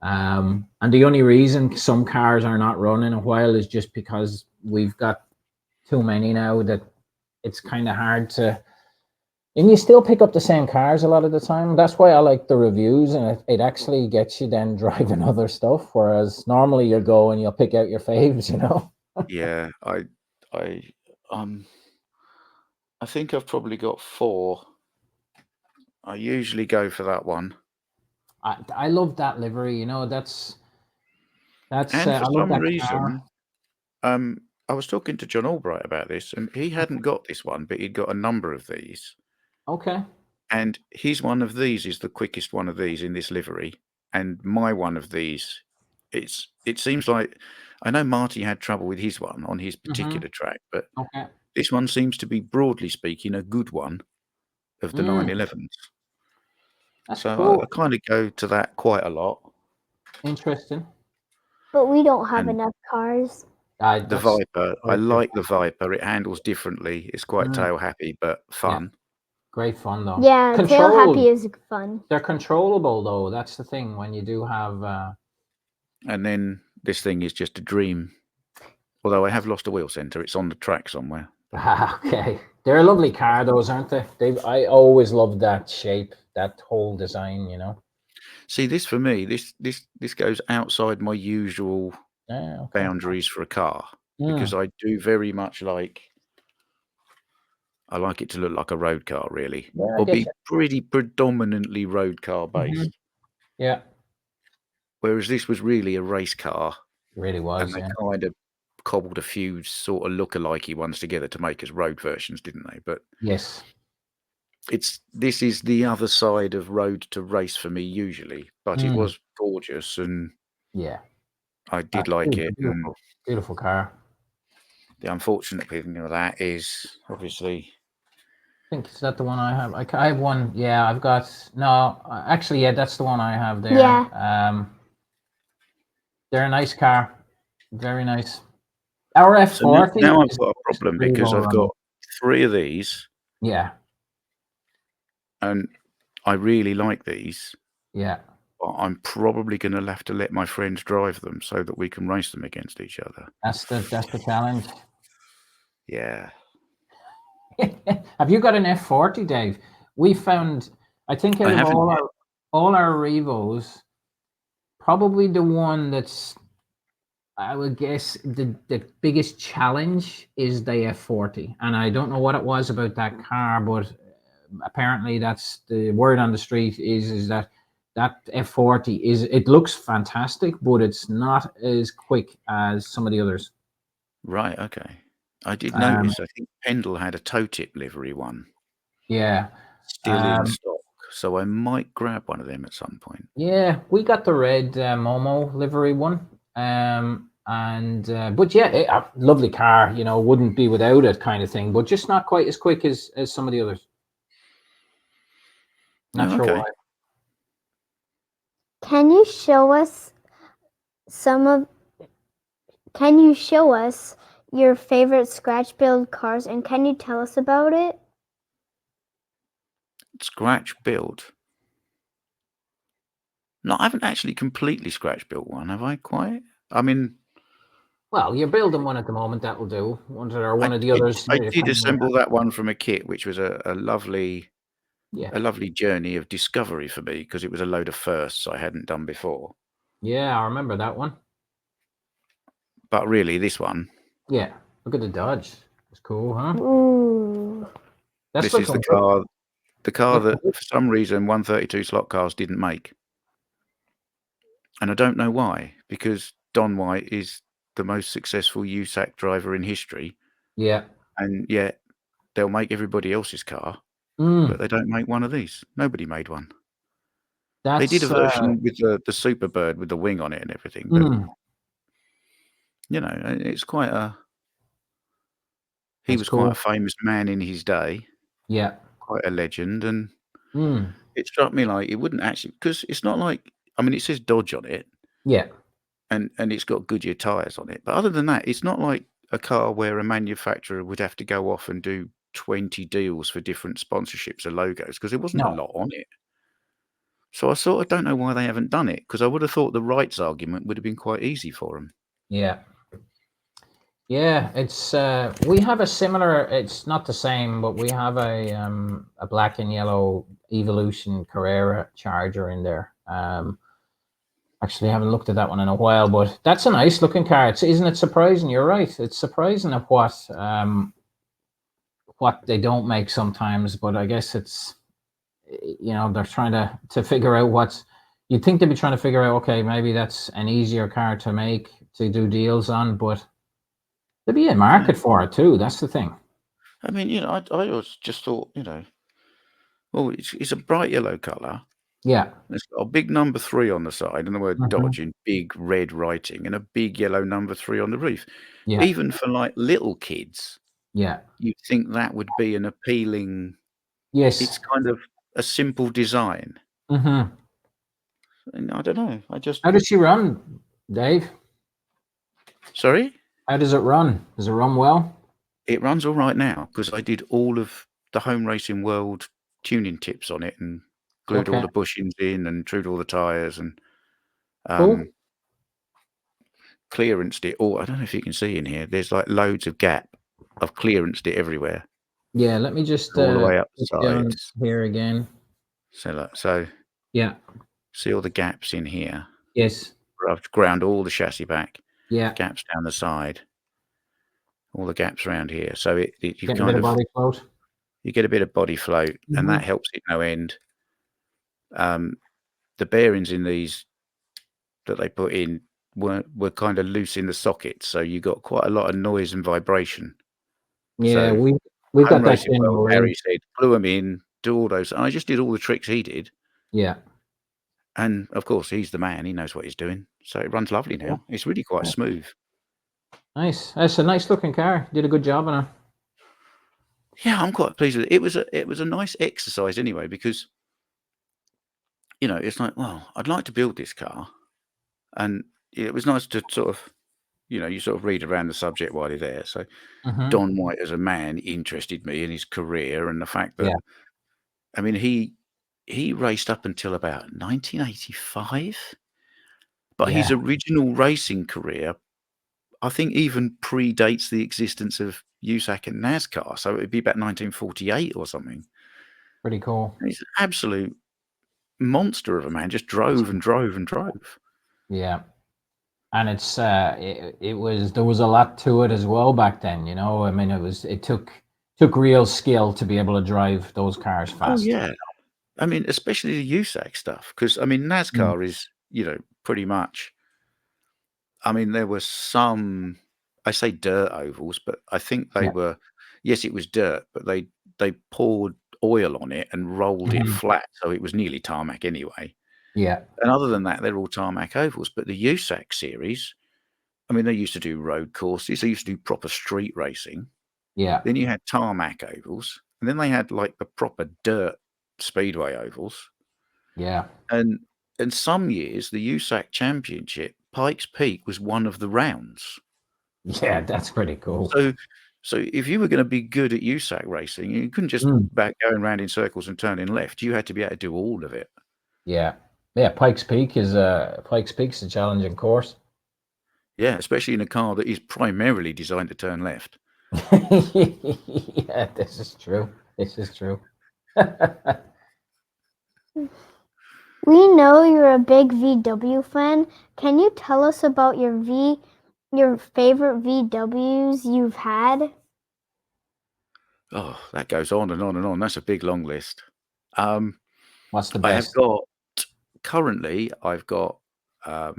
And the only reason some cars are not running a while is just because we've got too many now that it's kind of hard to. And you still pick up the same cars a lot of the time. That's why I like the reviews, and it actually gets you then driving other stuff. Whereas normally you'll go and you'll pick out your faves, you know. Yeah, I think I've probably got 4. I usually go for that one. I love that livery. You know, that's. And for some reason, I was talking to John Albright about this, and he hadn't got this one, but he'd got a number of these. Okay. And his one of these is the quickest one of these in this livery, and my one of these, it seems like I know Marty had trouble with his one on his particular track, but this one seems to be, broadly speaking, a good one of the 911s. That's so cool. I kind of go to that quite a lot. Interesting. But we don't have enough cars. The Viper, I like the Viper. It handles differently. It's quite tail happy, but fun. Yeah. Great fun though. Yeah, tail happy is fun. They're controllable though. That's the thing when you do have. And then this thing is just a dream. Although I have lost a wheel center, it's on the track somewhere. Okay, they're a lovely car, those, aren't they? I always loved that shape, that whole design. You know. See, this for me, this goes outside my usual boundaries for a car because I do very much like. I like it to look like a road car, really, or be pretty predominantly road car based. Yeah. Whereas this was really a race car. It really was. And they kind of cobbled a few sort of lookalikey ones together to make us road versions, didn't they? But yes, this is the other side of road to race for me usually. But it was gorgeous, and I did like it. Beautiful car. The unfortunate thing of that is obviously. I think is that the one I have. I have one. Yeah, I've got actually, yeah, that's the one I have there. Yeah. They're a nice car, very nice. Our F40. So now I've got a problem because I've got 3 of these. Yeah. And I really like these. Yeah. But I'm probably going to have to let my friends drive them so that we can race them against each other. That's the challenge. Yeah. Have you got an F40, Dave? We found, I think, out of all our Revos, probably the one that's I would guess the biggest challenge is the F40, and I don't know what it was about that car, but apparently that's the word on the street is that that F40 is, it looks fantastic, but it's not as quick as some of the others. Right, okay. I did Um, notice, I think Pendle had a toe tip livery one yeah, still in um, stock, so I might grab one of them at some point. yeah, we got the red Momo livery one, but yeah, a lovely car. You know, wouldn't be without it, kind of thing. But just not quite as quick as some of the others. Not Oh, sure okay. why. Can you show us some of? Can you show us your favorite scratch build cars, and can you tell us about it? Scratch build. No, I haven't actually completely scratch built one, have I quite? I mean, Well, you're building one at the moment. That will do. One or one I of the did, others. I did Depending on assemble that one from a kit, which was a lovely yeah, journey of discovery for me because it was a load of firsts I hadn't done before. yeah, I remember that one. But really, this one, Yeah, look at the Dodge. It's cool, huh? Ooh. That's this is looking good. the car Looking that good. for some reason 132 slot cars didn't make. And I don't know why, because Don White is the most successful USAC driver in history, Yeah. and yet they'll make everybody else's car, but they don't make one of these. Nobody made one. They did a That's version with the Superbird with the wing on it and everything, but you know, it's quite a. He that's was quite a cool. famous man in his day, Yeah. quite a legend, and Mm. it struck me like it wouldn't actually, because it's not like, I mean, it says Dodge on it, Yeah. and it's got Goodyear tires on it, but other than that, it's not like a car where a manufacturer would have to go off and do 20 deals for different sponsorships or logos because there wasn't a No. lot on it. So I sort of don't know why they haven't done it, because I would have thought the rights argument would have been quite easy for them. Yeah. Yeah, it's we have a similar, it's not the same, but we have a black and yellow Evolution Carrera Charger in there. Actually, I haven't looked at that one in a while, but that's a nice looking car. Isn't it surprising? You're right. It's surprising of what they don't make sometimes, but I guess it's, you know, they're trying to figure out what's, you'd think they'd be trying to figure out, okay, maybe that's an easier car to make, to do deals on, but there'd be a market for it too. That's the thing. I mean, you know, I always just thought, you know, oh, it's a bright yellow colour. Yeah. It's got a big number 3 on the side and the word Mhm. Dodge in big red writing and a big yellow number 3 on the roof. Yeah. Even for like little kids, Yeah. you'd think that would be an appealing. Yes. It's kind of a simple design. Mm-hmm. And I don't know. I just. How does she run, Dave? Sorry? How does it run? Does it run well? It runs all right now because I did all of the Home Racing World tuning tips on it and glued all Okay. the bushings in and trued all the tyres and Cool. clearanced it all. I don't know if you can see in here. There's like loads of gap. I've clearanced it everywhere, Yeah. Let me just all the way up the put down sides. here again. So Yeah. see all the gaps in here. Yes. Where I've ground all the chassis back. Yeah. Gaps down the side. All the gaps around here. So you Getting a kind bit of of body float. you get a bit of body float, and that helps it no end. The bearings in these that they put in were kind of loose in the sockets, so you got quite a lot of noise and vibration. Yeah, So we've Home got that Racing World, general. Harry said, glue them in, do all those. And I just did all the tricks he did. Yeah. And of course, he's the man. He knows what he's doing. So it runs lovely now. It's really quite smooth. Nice. That's a nice looking car. Did a good job on it. Yeah, I'm quite pleased with it. It was a nice exercise anyway, because you know, it's like, well, I'd like to build this car. And it was nice to sort of, you know, you sort of read around the subject while you're there. So Don White as a man interested me in his career and the fact that, Yeah. I mean, he raced up until about 1985, but his Yeah. original racing career, I think, even predates the existence of USAC and NASCAR. So it'd be about 1948 or something. Pretty cool. And he's an absolute monster of a man, just drove and drove and drove. Yeah. And it's it was there was a lot to it as well back then. You know, I mean, it took real skill to be able to drive those cars Oh, fast. yeah. I mean, especially the USAC stuff, because I mean, NASCAR is, pretty much. I mean, there were some, I say dirt ovals, but I think they Yeah. were, yes, it was dirt, but they poured oil on it and rolled it Mhm. flat, so it was nearly tarmac anyway. Yeah. And other than that, they're all tarmac ovals. But the USAC series, I mean, they used to do road courses, they used to do proper street racing. Yeah. Then you had tarmac ovals, and then they had like the proper dirt speedway ovals. Yeah. And some years, the USAC Championship, Pikes Peak was one of the rounds. Yeah. That's pretty cool. So if you were going to be good at USAC racing, you couldn't just Mm. back going around in circles and turning left. You had to be able to do all of it. Yeah. Yeah. Pikes Peak's a challenging course. Yeah, especially in a car that is primarily designed to turn left. Yeah, this is true. This is true. We know you're a big VW fan. Can you tell us about your favorite VWs you've had? Oh, that goes on and on and on. That's a big long list. What's the I have best? got currently. I've got a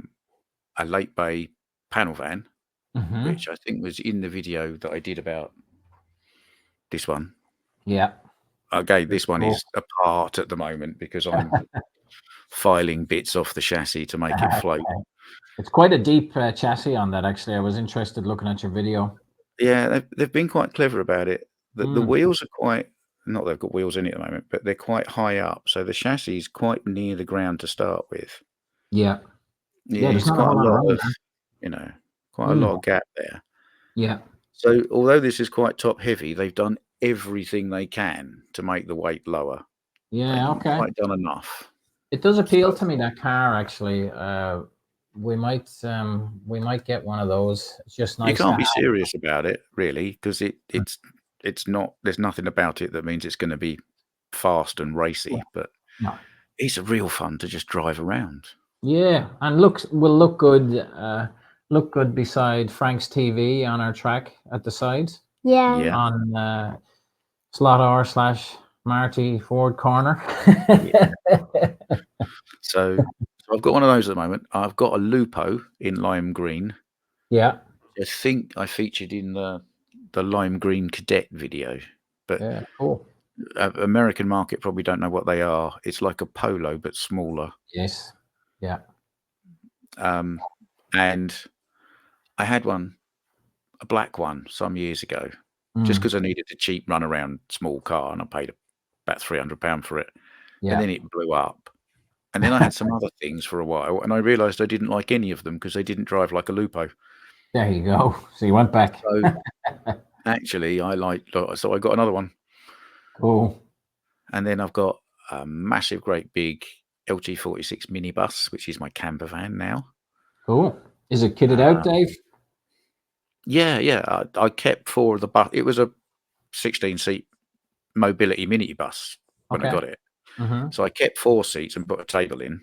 late bay panel van, Mm-hmm. which I think was in the video that I did about this one. Yeah. Okay, this one Cool. is apart at the moment because I'm filing bits off the chassis to make it float. It's quite a deep chassis on that, actually. I was interested looking at your video. Yeah, they've been quite clever about it. The Mm. wheels are quite, not they've got wheels in it at the moment, but they're quite high up, so the chassis is quite near the ground to start with. Yeah. Yeah, There's it's not a quite a whole lot lot around of, there. quite a lot of gap there. Yeah. So although this is quite top heavy, they've done everything they can to make the weight lower. They Yeah. haven't Okay. quite done enough. It does appeal So to me, that car, actually. We might get one of those. It's just you nice to can't be have. serious about it, really, because it's not. There's nothing about it that means it's going to be fast and racy, but No. it's a real fun to just drive around. Yeah, and will look good. Look good beside Frank's TV on our track at the side Yeah. Yeah. on SlotR / Marty Ford corner. So I've got one of those at the moment. I've got a Lupo in lime green. Yeah. I think I featured in the lime green cadet video, but Yeah. Cool. American market probably don't know what they are. It's like a Polo but smaller. Yes. Yeah. And I had one, a black one, some years ago, just Mm. because I needed a cheap run around small car, and I paid about £300 for it. Yeah. And then it blew up. And then I had some other things for a while, and I realised I didn't like any of them because they didn't drive like a Lupo. There you go. So you went back. So actually, so I got another one. Cool. And then I've got a massive, great big LT46 minibus, which is my camper van now. Cool. Is it kitted out, Dave? Yeah. I kept 4 of the bus. It was a 16-seat mobility minibus when I got it. Mm-hmm. So I kept 4 seats and put a table in.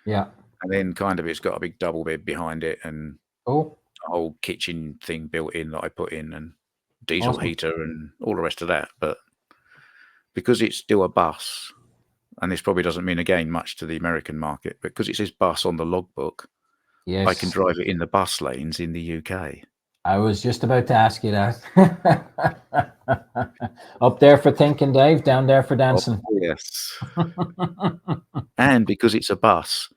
Yeah. And then kind of it's got a big double bed behind it and Cool. a whole kitchen thing built in that I put in and diesel Awesome. heater and all the rest of that. But because it's still a bus, and this probably doesn't mean again much to the American market, but because it says bus on the logbook, Yes. I can drive it in the bus lanes in the UK. I was just about to ask you that. Up there for thinking, Dave. Down there for dancing. Oh, yes. And because it's a bus,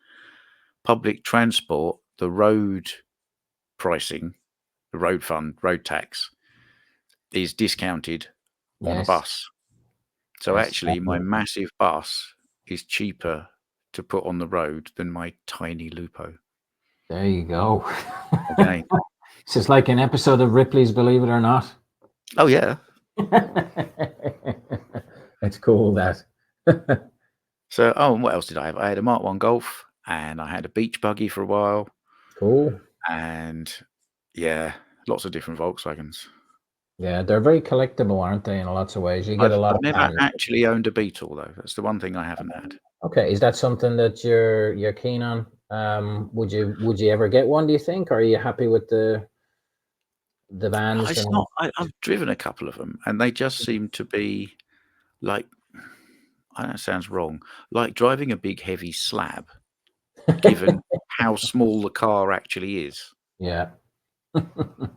public transport, the road pricing, the road fund, road tax is discounted on a bus. So Yes, actually, my definitely. massive bus is cheaper to put on the road than my tiny Lupo. There you go. Okay. It's just like an episode of Ripley's Believe It or Not. Oh, yeah. It's cool, that. So, what else did I have? I had a Mark 1 Golf, and I had a beach buggy for a while. Cool. And, yeah, lots of different Volkswagens. Yeah, they're very collectible, aren't they, in lots of ways? You get a lot I've of never value. actually owned a Beetle, though. That's the one thing I haven't had. Okay, is that something that you're keen on Would you ever get one? Do you think? Or are you happy with the vans? It's not. I've driven a couple of them, and they just seem to be like. I know it sounds wrong. Like driving a big heavy slab, given how small the car actually is. Yeah.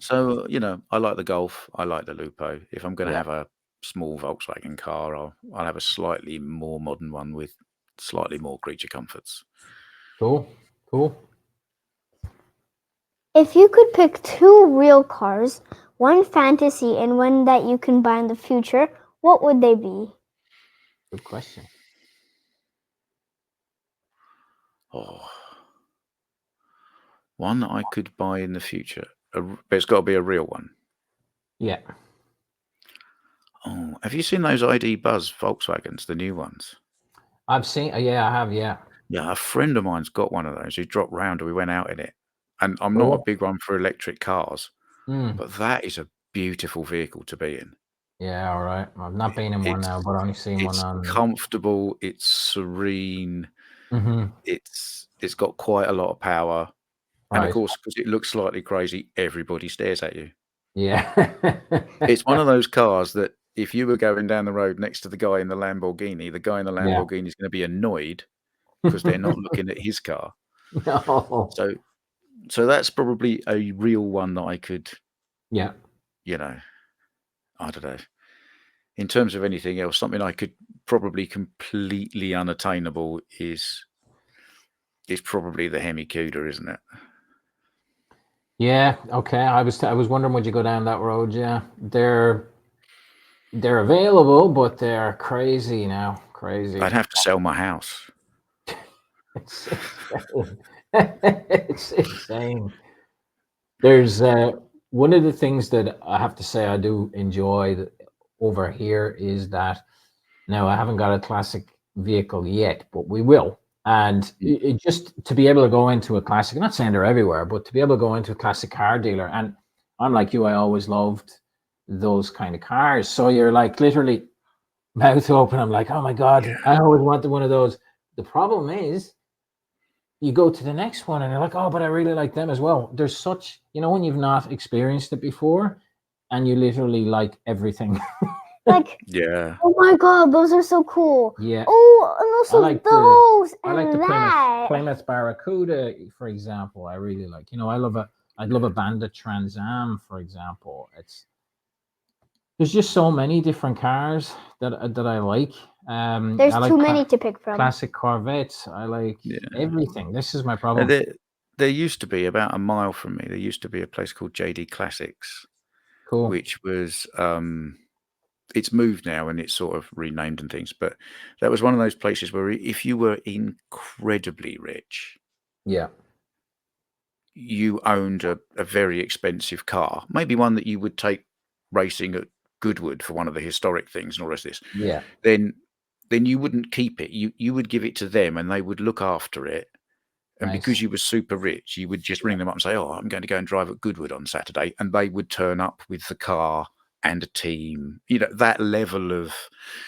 So I like the Golf. I like the Lupo. If I'm going to Yeah. have a small Volkswagen car, I'll have a slightly more modern one with slightly more creature comforts. Cool. If you could pick 2 real cars, one fantasy and one that you can buy in the future, what would they be? Good question. Oh, one that I could buy in the future, but it's got to be a real one. Yeah. Oh, have you seen those ID Buzz Volkswagens, the new ones? I've seen. Yeah, I have. Yeah. Yeah, a friend of mine's got one of those. He dropped round and we went out in it. And I'm not a Cool. big one for electric cars, Mm. but that is a beautiful vehicle to be in. Yeah. All right. I've not been in one now, but I've only seen one It's on. comfortable. It's serene. Mm-hmm. It's got quite a lot of power. And of Right. course, because it looks slightly crazy, everybody stares at you. Yeah. It's one of those cars that if you were going down the road next to the guy in the Lamborghini, the guy in the Yeah. Lamborghini is going to be annoyed because they're not looking at his car. No. So that's probably a real one that I could, Yeah. I don't know. In terms of anything else, something I could probably completely unattainable is probably the Hemi Cuda, isn't it? Yeah. Okay. I was wondering, would you go down that road? Yeah. They're available, but they're crazy now. Crazy. I'd have to sell my house. It's insane. It's insane. There's one of the things that I have to say I do enjoy over here is that now I haven't got a classic vehicle yet, but we will. And it just to be able to go into a classic, I'm not saying they're everywhere, but to be able to go into a classic car dealer, and I'm like you, I always loved those kind of cars. So you're like literally mouth open. I'm like, oh my God, Yeah. I always wanted one of those. The problem is you go to the next one and you're like, oh, but I really like them as well. There's such, when you've not experienced it before and you literally like everything. Like, Yeah. oh my God, those are so cool. Yeah. Oh, and also I like those I like and the that. Plymouth Barracuda, for example. I really like. I love a Bandit Trans Am, for example. There's just so many different cars that I like. There's I like too many to pick from. classic Corvettes. I like everything. This is my problem. There used to be about a mile from me. There used to be a place called JD Classics, Cool. which was it's moved now and it's sort of renamed and things. But that was one of those places where if you were incredibly rich, Yeah, you owned a very expensive car, maybe one that you would take racing at Goodwood for one of the historic things and all the rest of this. yeah. Then you wouldn't keep it. You would give it to them and they would look after it. And Nice. because you were super rich, you would just ring them up and say, oh, I'm going to go and drive at Goodwood on Saturday. And they would turn up with the car and a team, that level of,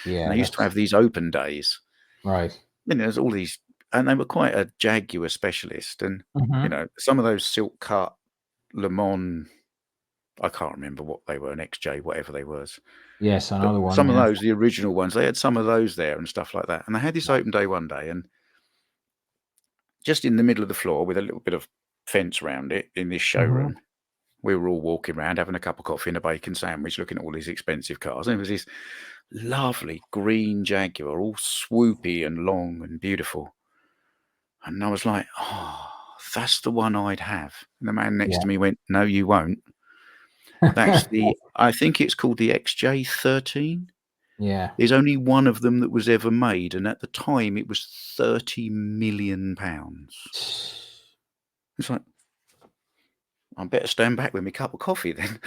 Yeah. and they used to have these open days. Right. There's all these, and they were quite a Jaguar specialist. And, some of those silk cut Le Mans, I can't remember what they were, an XJ, whatever they was. Yes, I know the one. Some of those, the original ones, they had some of those there and stuff like that. And they had this open day one day, and just in the middle of the floor with a little bit of fence around it in this showroom, we were all walking around having a cup of coffee and a bacon sandwich, looking at all these expensive cars. And it was this lovely green Jaguar, all swoopy and long and beautiful. And I was like, oh, that's the one I'd have. And the man next to me went, no, you won't. That's I think it's called the XJ13. Yeah. There's only one of them that was ever made, and at the time it was £30 million. It's like, I better stand back with my cup of coffee then.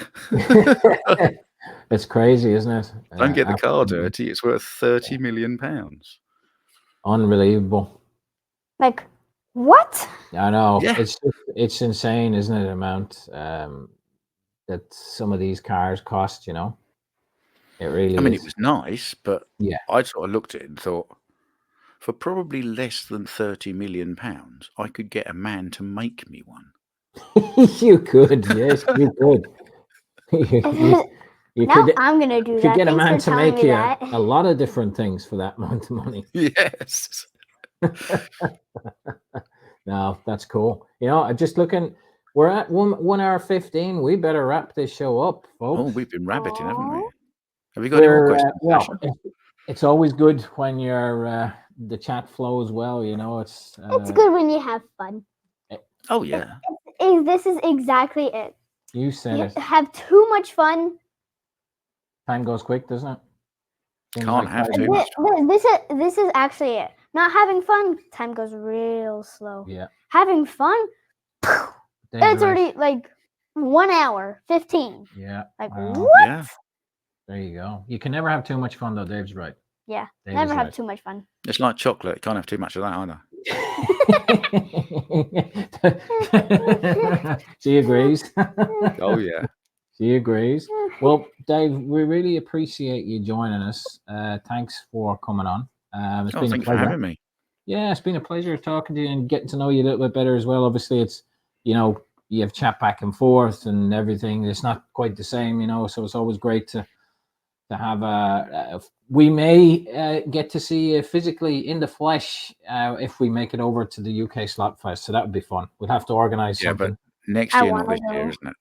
It's crazy, isn't it? Don't get the car dirty. It's worth £30 million. Unbelievable. Like, what? I know. Yeah. It's insane, isn't it? Amount that some of these cars cost. It really. I mean, is. it was nice, but Yeah. I sort of looked at it and thought, for probably less than £30 million, I could get a man to make me one. You could, yes, you could. You Now could, I'm gonna do you could that. get a Thanks man for to telling make me you that. a lot of different things for that amount of money. Yes. No, that's cool. You know, I'm just looking. We're at 1 hour 15. We better wrap this show up, folks. Oh, we've been rabbiting, haven't we? Aw. Have you got any more questions? Well, Sasha? it's always good when your the chat flows well. You know, it's good when you have fun. Oh, yeah. This is exactly it. You said You it. have too much fun. Time goes quick, doesn't it? Seems Can't like have five too minutes. much. This is actually it. Not having fun, time goes real slow. Yeah. Having fun, it's already like 1 hour 15. Yeah. Like Wow. what? Yeah. There you go. You can never have too much fun, though. Dave's right. Yeah. Dave Never is have right. too much fun. It's like chocolate. You can't have too much of that either. She agrees. Oh, yeah. She agrees. Well, Dave, we really appreciate you joining us. Thanks for coming on. It's been a Thanks for pleasure. having me. Yeah, it's been a pleasure talking to you and getting to know you a little bit better as well. Obviously, it's, you know, you have chat back and forth and everything. It's not quite the same, you know, so it's always great to have we may get to see you physically in the flesh if we make it over to the UK Slot Fest. So that would be fun. We'll have to organize something. But next I year, not wanna this year, go. isn't it?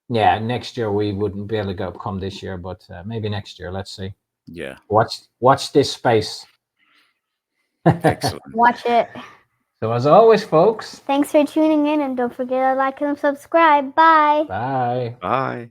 Yeah, next year we wouldn't be able to come this year, but maybe next year. Let's see. Yeah. Watch this space. Excellent. Watch it. So as always, folks. Thanks for tuning in, and don't forget to like and subscribe. Bye. Bye. Bye.